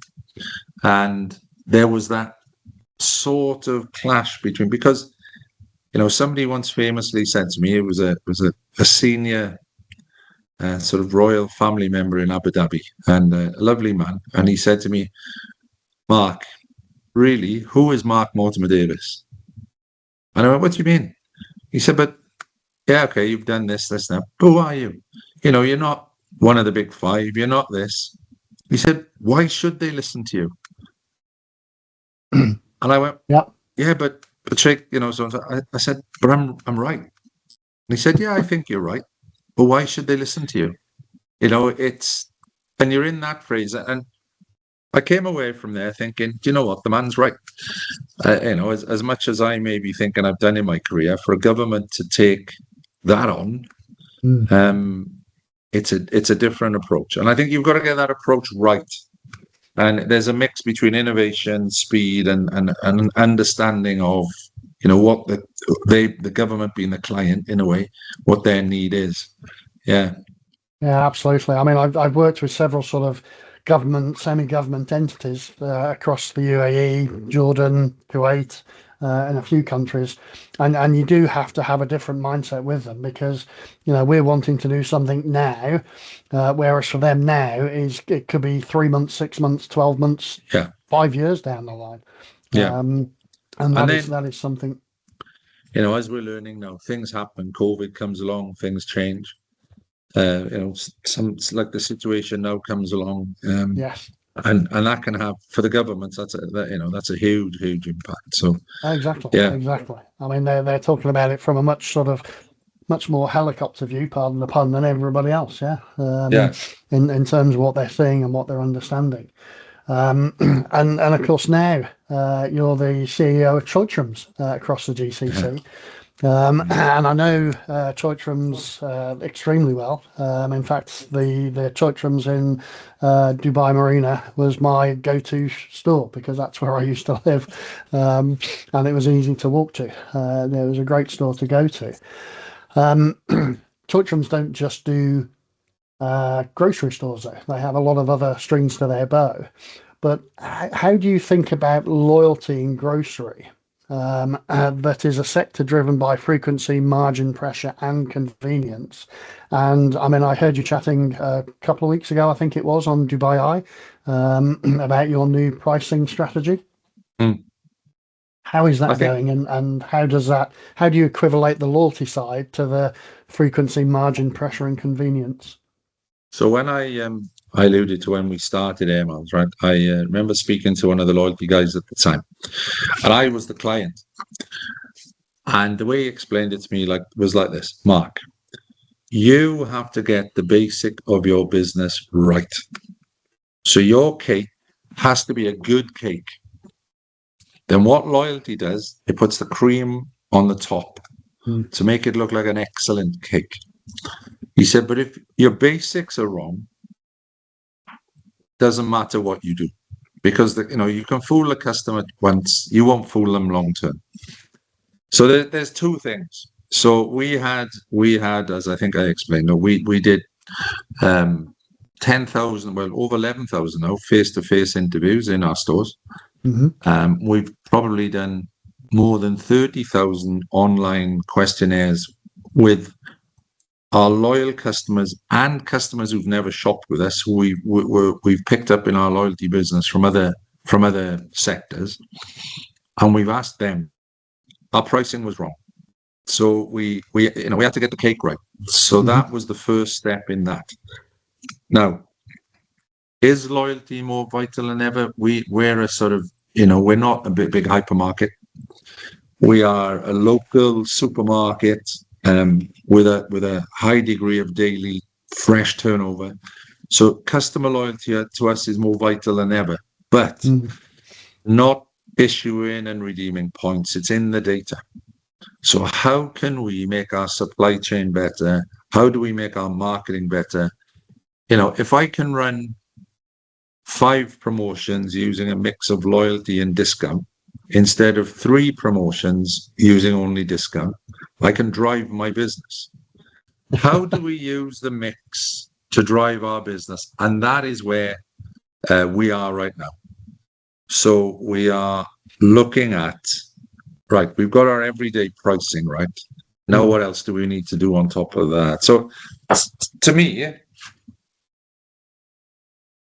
and there was that sort of clash between, because somebody once famously said to me, it was a senior sort of royal family member in Abu Dhabi, and a lovely man, and he said to me, "Mark, really, who is Mark Mortimer Davies?" And I went, "What do you mean?" He said, "But yeah, okay, you've done this, now. But who are you? You're not one of the big five. You're not this." He said, "Why should they listen to you?" And I went, "Yeah, but Sheikh, So I said, "But I'm right." And he said, "Yeah, I think you're right. But why should they listen to you?" And you're in that phrase. And I came away from there thinking, do you know what? The man's right. As much as I may be thinking I've done in my career, for a government to take that on, it's a different approach. And I think you've got to get that approach right. And there's a mix between innovation, speed, and understanding of, what the government being the client, in a way, what their need is. Yeah. Yeah, absolutely. I mean, I've worked with several sort of government, semi-government entities across the UAE, Jordan, Kuwait, and a few countries, and you do have to have a different mindset with them, because we're wanting to do something now, whereas for them now it could be 3 months, 6 months, 12 months, 5 years down the line. And that is something. As we're learning now, things happen. COVID comes along, things change. Some, like the situation now comes along. Yes. And that can have, for the governments, that's a huge impact. So exactly. I mean, they're talking about it from a much more helicopter view, pardon the pun, than everybody else. In terms of what they're seeing and what they're understanding. And of course now you're the CEO of Choithrams across the GCC. And I know Choithrams extremely well. In fact, the Choithrams in Dubai Marina was my go-to store, because that's where I used to live, and it was easy to walk to. There was a great store to go to. Choithrams don't just do grocery stores, though. They have a lot of other strings to their bow. But how do you think about loyalty in grocery? that is a sector driven by frequency, margin pressure, and convenience. And I mean, I heard you chatting a couple of weeks ago, I think it was, on Dubai Eye, about your new pricing strategy. Mm. How is that going, and how do you equivalate the loyalty side to the frequency, margin pressure, and convenience? So when I alluded to when we started Air Miles, right? I remember speaking to one of the loyalty guys at the time, and I was the client. And the way he explained it to me was like this: Mark, you have to get the basic of your business right. So your cake has to be a good cake. Then what loyalty does, it puts the cream on the top to make it look like an excellent cake. He said, but if your basics are wrong, doesn't matter what you do, because you can fool a customer once, you won't fool them long term. So there's two things. So we had, as I think I explained, we did 10,000, well, over 11,000 now face-to-face interviews in our stores. We've probably done more than 30,000 online questionnaires with our loyal customers and customers who've never shopped with us, who we've picked up in our loyalty business from other sectors, and we've asked them. Our pricing was wrong, so we had to get the cake right. So that was the first step in that. Now, is loyalty more vital than ever? We're a sort of, we're not a big hypermarket. We are a local supermarket with a high degree of daily fresh turnover. So customer loyalty to us is more vital than ever, but not issuing and redeeming points. It's in the data. So how can we make our supply chain better? How do we make our marketing better? If I can run 5 promotions using a mix of loyalty and discount, instead of 3 promotions using only discount, I can drive my business. How do we use the mix to drive our business? And that is where we are right now. So we are looking at, right, we've got our everyday pricing, right? Now what else do we need to do on top of that? So to me,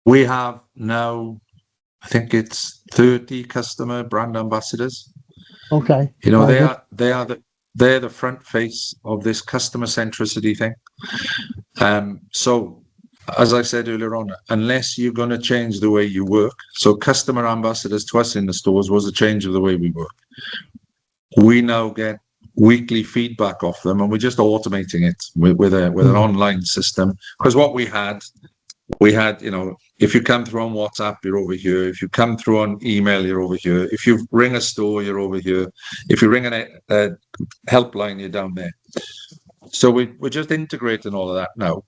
we have now, I think it's 30 customer brand ambassadors. Okay. They're the front face of this customer centricity thing. So as I said earlier on, unless you're going to change the way you work, so customer ambassadors to us in the stores was a change of the way we work. We now get weekly feedback off them, and we're just automating it with an online system. Because what we had, if you come through on WhatsApp, you're over here. If you come through on email, you're over here. If you ring a store, you're over here. If you ring a helpline, you're down there. So we're just integrating all of that now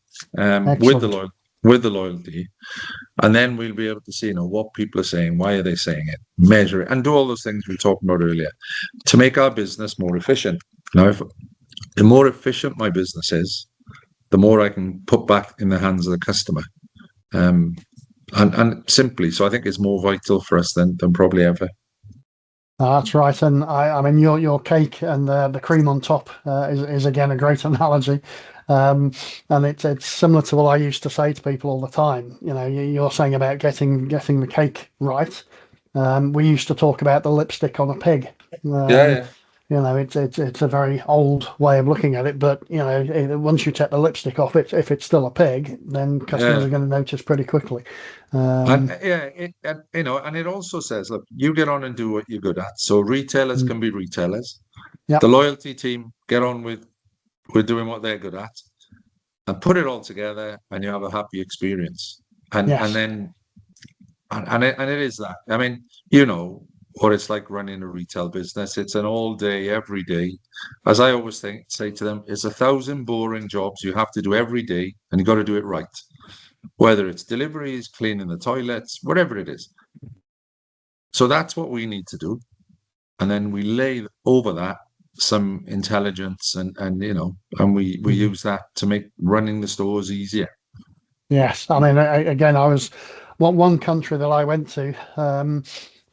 with the loyalty, and then we'll be able to see what people are saying, why are they saying it, measure it, and do all those things we talked about earlier to make our business more efficient. Now, if the more efficient my business is, the more I can put back in the hands of the customer. And simply, so I think it's more vital for us than probably ever. That's right, and I mean your cake and the cream on top is again a great analogy, and it's similar to what I used to say to people all the time. You're saying about getting the cake right. We used to talk about the lipstick on a pig. Yeah. It's a very old way of looking at it, but once you take the lipstick off it, if it's still a pig, then customers are going to notice pretty quickly. And it also says, look, you get on and do what you're good at. So retailers can be retailers. Yep. The loyalty team get on with doing what they're good at, and put it all together, and you have a happy experience. And then it is that. I mean, what it's like running a retail business. It's an all day, every day. As I always say to them, it's 1,000 boring jobs you have to do every day, and you got to do it right. Whether it's deliveries, cleaning the toilets, whatever it is. So that's what we need to do. And then we lay over that some intelligence and we use that to make running the stores easier. Yes. I mean, again, I was one country that I went to,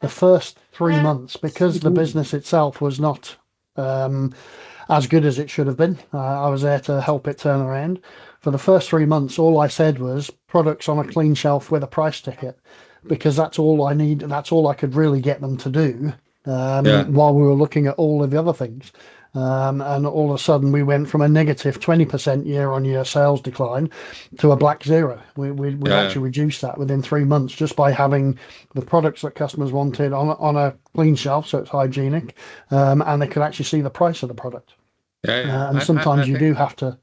the first 3 months, because the business itself was not as good as it should have been. I was there to help it turn around. For the first 3 months, all I said was products on a clean shelf with a price ticket, because that's all I need. That's all I could really get them to do while we were looking at all of the other things. And all of a sudden, we went from a negative 20% year-on-year sales decline to a black zero. We actually reduced that within 3 months just by having the products that customers wanted on a clean shelf, so it's hygienic, and they could actually see the price of the product. And sometimes you do have to.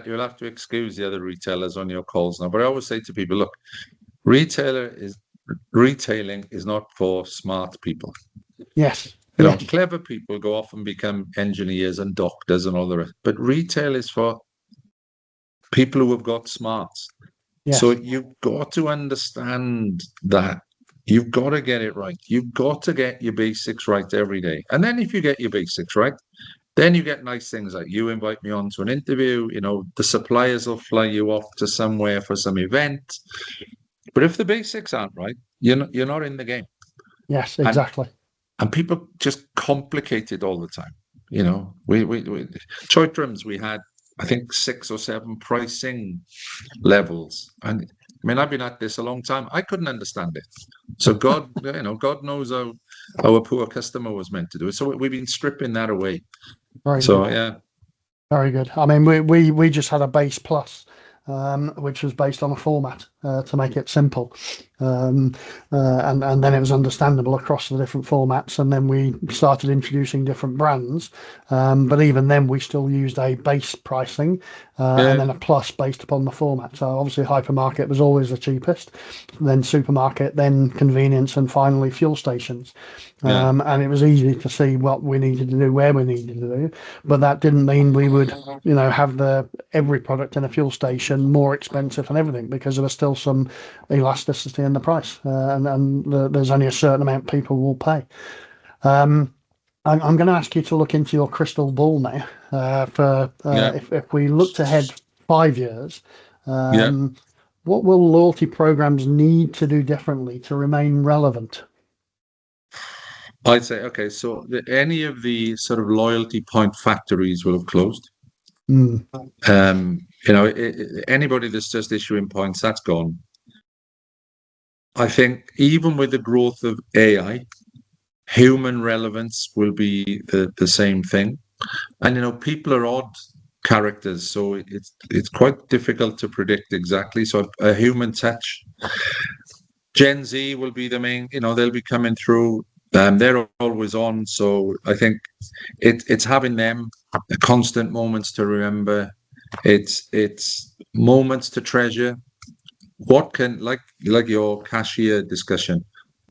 You'll have to excuse the other retailers on your calls now, but I always say to people, look, retailing is not for smart people. Yes. You know, clever people go off and become engineers and doctors and all the rest. But retail is for people who have got smarts. Yes. So you've got to understand that. You've got to get it right. You've got to get your basics right every day. And then if you get your basics right, then you get nice things like you invite me on to an interview, you know, the suppliers will fly you off to somewhere for some event. But if the basics aren't right, you're not in the game. Yes, exactly. And people just complicate it all the time. You know, we Choithrams, we had, I think, 6 or 7 pricing levels. And I mean, I've been at this a long time. I couldn't understand it. So God, God knows how a poor customer was meant to do it. So we've been stripping that away. Very good. I mean, we just had a base plus, which was based on a format to make it simple, and then it was understandable across the different formats. And then we started introducing different brands, but even then we still used a base pricing and then a plus based upon the format. So obviously hypermarket was always the cheapest, then supermarket, then convenience, and finally fuel stations. And it was easy to see what we needed to do, where we needed to do, but that didn't mean we would, have every product in a fuel station more expensive and everything, because there was still some elasticity in the price, and there's only a certain amount people will pay. I'm going to ask you to look into your crystal ball now. If we looked ahead 5 years, what will loyalty programs need to do differently to remain relevant? I'd say, okay, so any of the sort of loyalty point factories will have closed. Anybody that's just issuing points, that's gone. I think even with the growth of AI, human relevance will be the same thing. And, people are odd characters, so it's quite difficult to predict exactly. So a human touch. Gen Z will be the main, they'll be coming through. They're always on. So I think it's having them constant moments to remember. It's moments to treasure. What can, like your cashier discussion,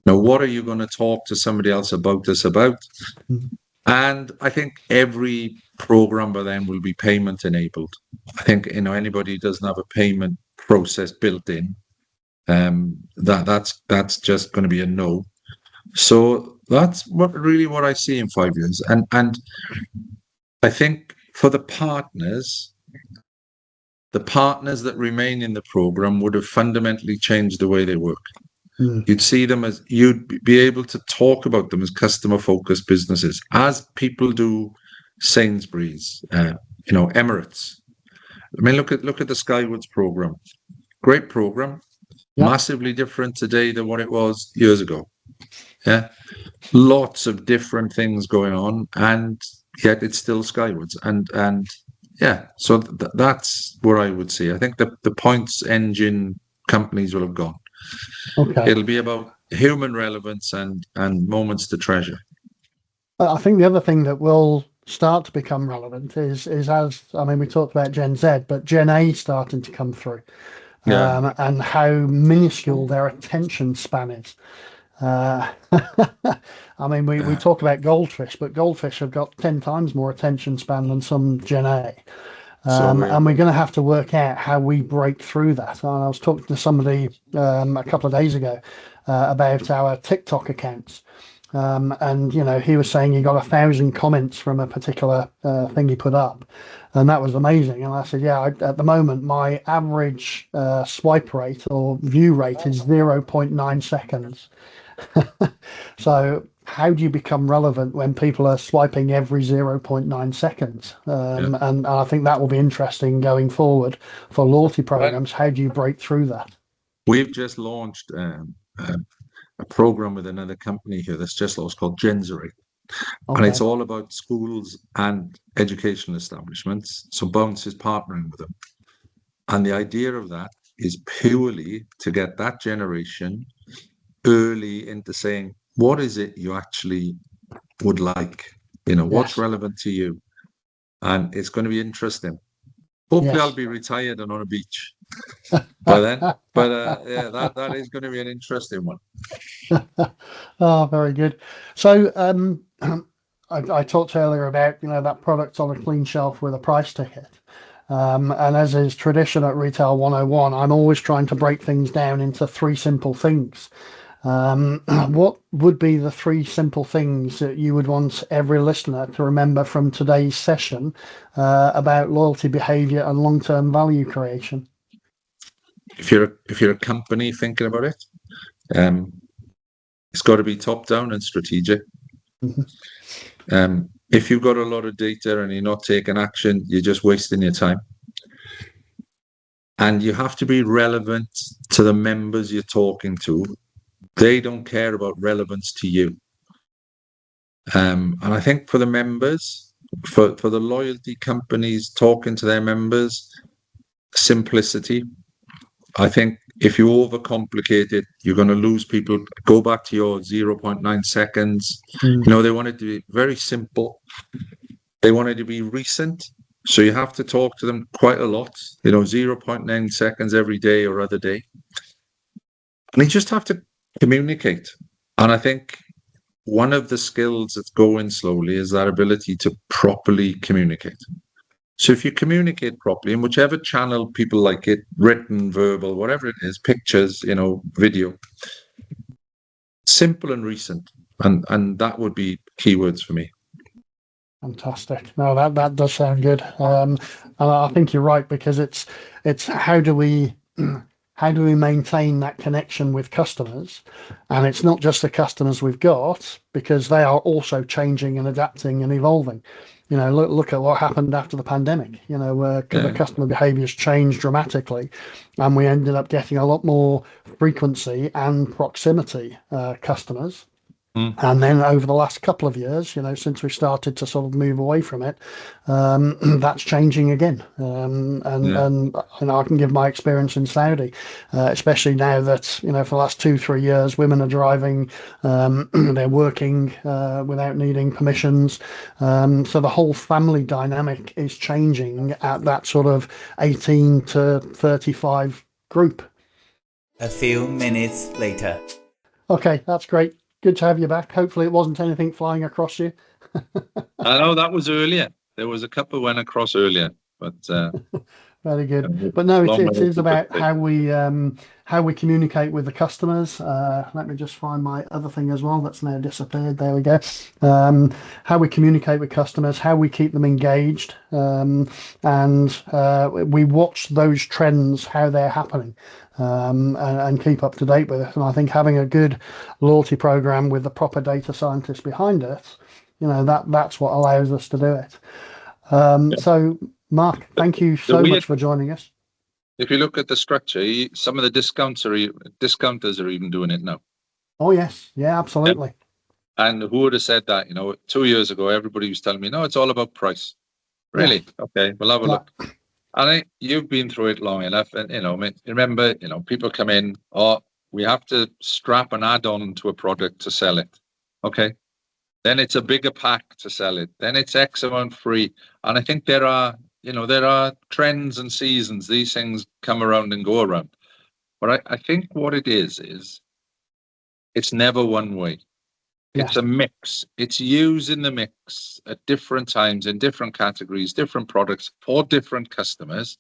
what are you going to talk to somebody else about this about? And I think every program by then will be payment enabled. I think, anybody who doesn't have a payment process built in, that's just going to be a no. So that's what I see in 5 years. And I think for the partners that remain in the program would have fundamentally changed the way they work. You'd see them you'd be able to talk about them as customer-focused businesses, as people do Sainsbury's, Emirates. I mean, look at the Skywards program. Great program, massively different today than what it was years ago. Yeah, lots of different things going on, and yet it's still Skywards. And so that's what I would see. I think the points engine companies will have gone. Okay. It'll be about human relevance and moments to treasure. I think the other thing that will start to become relevant is we talked about Gen Z, but Gen A starting to come through, and how minuscule their attention span is. We talk about goldfish, but goldfish have got 10 times more attention span than some Gen A. And we're going to have to work out how we break through that. And I was talking to somebody a couple of days ago about our TikTok accounts. And he was saying he got 1,000 comments from a particular thing he put up, and that was amazing. And I said, yeah, at the moment my average swipe rate or view rate is 0.9 seconds. So how do you become relevant when people are swiping every 0.9 seconds? And I think that will be interesting going forward for loyalty programs. How do you break through that? We've just launched a program with another company here that's just launched called Gensery. And it's Okay. all about schools and educational establishments. So BOUNZ is partnering with them. And the idea of that is purely to get that generation early into saying, what is it you actually would like? What's Yes. relevant to you? And it's going to be interesting. Hopefully I'll Yes. be retired and on a beach by then. But yeah, that is going to be an interesting one. Oh, very good. So, I talked earlier about that product on a clean shelf with a price ticket. And as is tradition at Retail 101, I'm always trying to break things down into three simple things. What would be the three simple things that you would want every listener to remember from today's session about loyalty behavior and long-term value creation? If you're a company thinking about it, it's got to be top down and strategic. If you've got a lot of data and you're not taking action, you're just wasting your time. And you have to be relevant to the members you're talking to. They don't care about relevance to you. And I think for the members, for the loyalty companies talking to their members, simplicity. I think if you overcomplicate it, you're going to lose people. Go back to your 0.9 seconds. They want it to be very simple. They want it to be recent. So you have to talk to them quite a lot, 0.9 seconds every day or other day. And you just have to communicate. And I think one of the skills that's going slowly is that ability to properly communicate. So if you communicate properly in whichever channel people like it, written, verbal, whatever it is, pictures, video, simple and recent. And that would be keywords for me. Fantastic. No, that does sound good. And I think you're right, because it's how do we maintain that connection with customers? And it's not just the customers we've got, because they are also changing and adapting and evolving. Look at what happened after the pandemic. The customer behaviors changed dramatically, and we ended up getting a lot more frequency and proximity customers. And then over the last couple of years, since we started to sort of move away from it, that's changing again. And I can give my experience in Saudi, especially now that, for the last 2-3 years, women are driving, they're working without needing permissions. So the whole family dynamic is changing at that sort of 18 to 35 group. A few minutes later. Okay, that's great. Good to have you back. Hopefully it wasn't anything flying across you. I know that was earlier. There was a couple went across earlier, but very good. But no, it is about how we communicate with the customers. Let me just find my other thing as well that's now disappeared. There we go. How we communicate with customers, how we keep them engaged, and we watch those trends, how they're happening. And keep up to date with it. And I think having a good loyalty program with the proper data scientists behind it, that's what allows us to do it. So, Mark, thank you so much for joining us. If you look at the structure, some of the discounters are even doing it now. Oh yes, yeah, absolutely. And who would have said that? 2 years ago, everybody was telling me, no, it's all about price. Really? Yeah. Okay, we'll have a look. And you've been through it long enough, and remember, people come in, we have to strap an add-on to a product to sell it. Okay, then it's a bigger pack to sell it. Then it's X amount free. And I think there are trends and seasons. These things come around and go around. But I think what it is it's never one way. It's a mix. It's used in the mix at different times, in different categories, different products for different customers.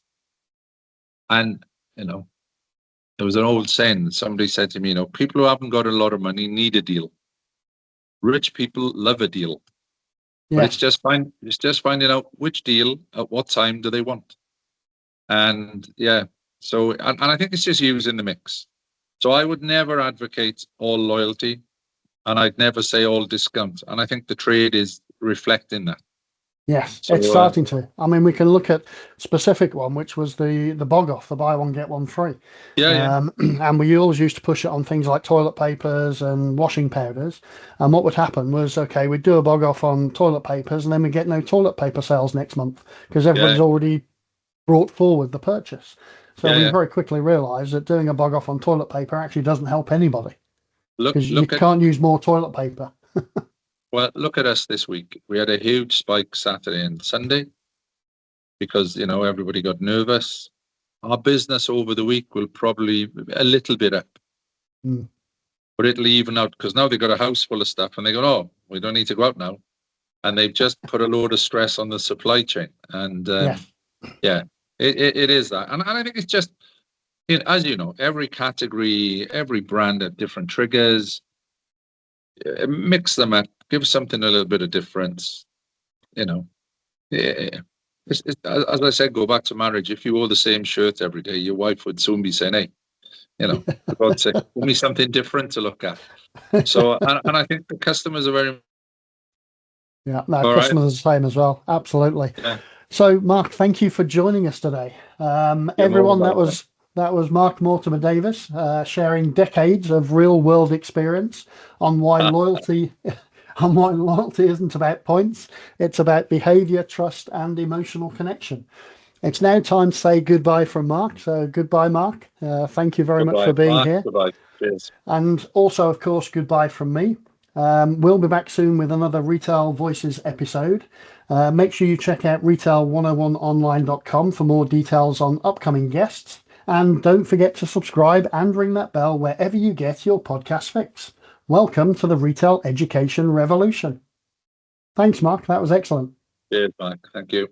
And, there was an old saying, somebody said to me, people who haven't got a lot of money need a deal. Rich people love a deal, but it's just finding out which deal at what time do they want. And yeah, so and I think it's just using the mix. So I would never advocate all loyalty, and I'd never say all discount. And I think the trade is reflecting that. Yes, it's starting to. I mean, we can look at specific one, which was the bog off, the buy one get one free. And we always used to push it on things like toilet papers and washing powders. And what would happen was, okay, we'd do a bog off on toilet papers, and then we get no toilet paper sales next month because everybody's already brought forward the purchase. So we very quickly realised that doing a bog off on toilet paper actually doesn't help anybody because you can't use more toilet paper. Well, look at us this week. We had a huge spike Saturday and Sunday because, everybody got nervous. Our business over the week will probably be a little bit up, but it'll even out because now they've got a house full of stuff and they go, oh, we don't need to go out now. And they've just put a load of stress on the supply chain. And it is that. And I think it's just, as you know, every category, every brand have different triggers. Mix them up, give something a little bit of difference. As I said, go back to marriage. If you wore the same shirt every day, your wife would soon be saying, hey, for God's sake, give me something different to look at. So, and I think the customers are very... Yeah, customers are the same as well. Absolutely. Yeah. So, Mark, thank you for joining us today. Everyone, that was Mark Mortimer Davies sharing decades of real-world experience on why loyalty isn't about points. It's about behaviour, trust, and emotional connection. It's now time to say goodbye from Mark. So, goodbye, Mark. Thank you very much for being here. Goodbye. Cheers. And also, of course, goodbye from me. We'll be back soon with another Retail Voices episode. Make sure you check out retail101online.com for more details on upcoming guests. And don't forget to subscribe and ring that bell wherever you get your podcast fix. Welcome to the retail education revolution. Thanks, Mark. That was excellent. Cheers, Mark. Thank you.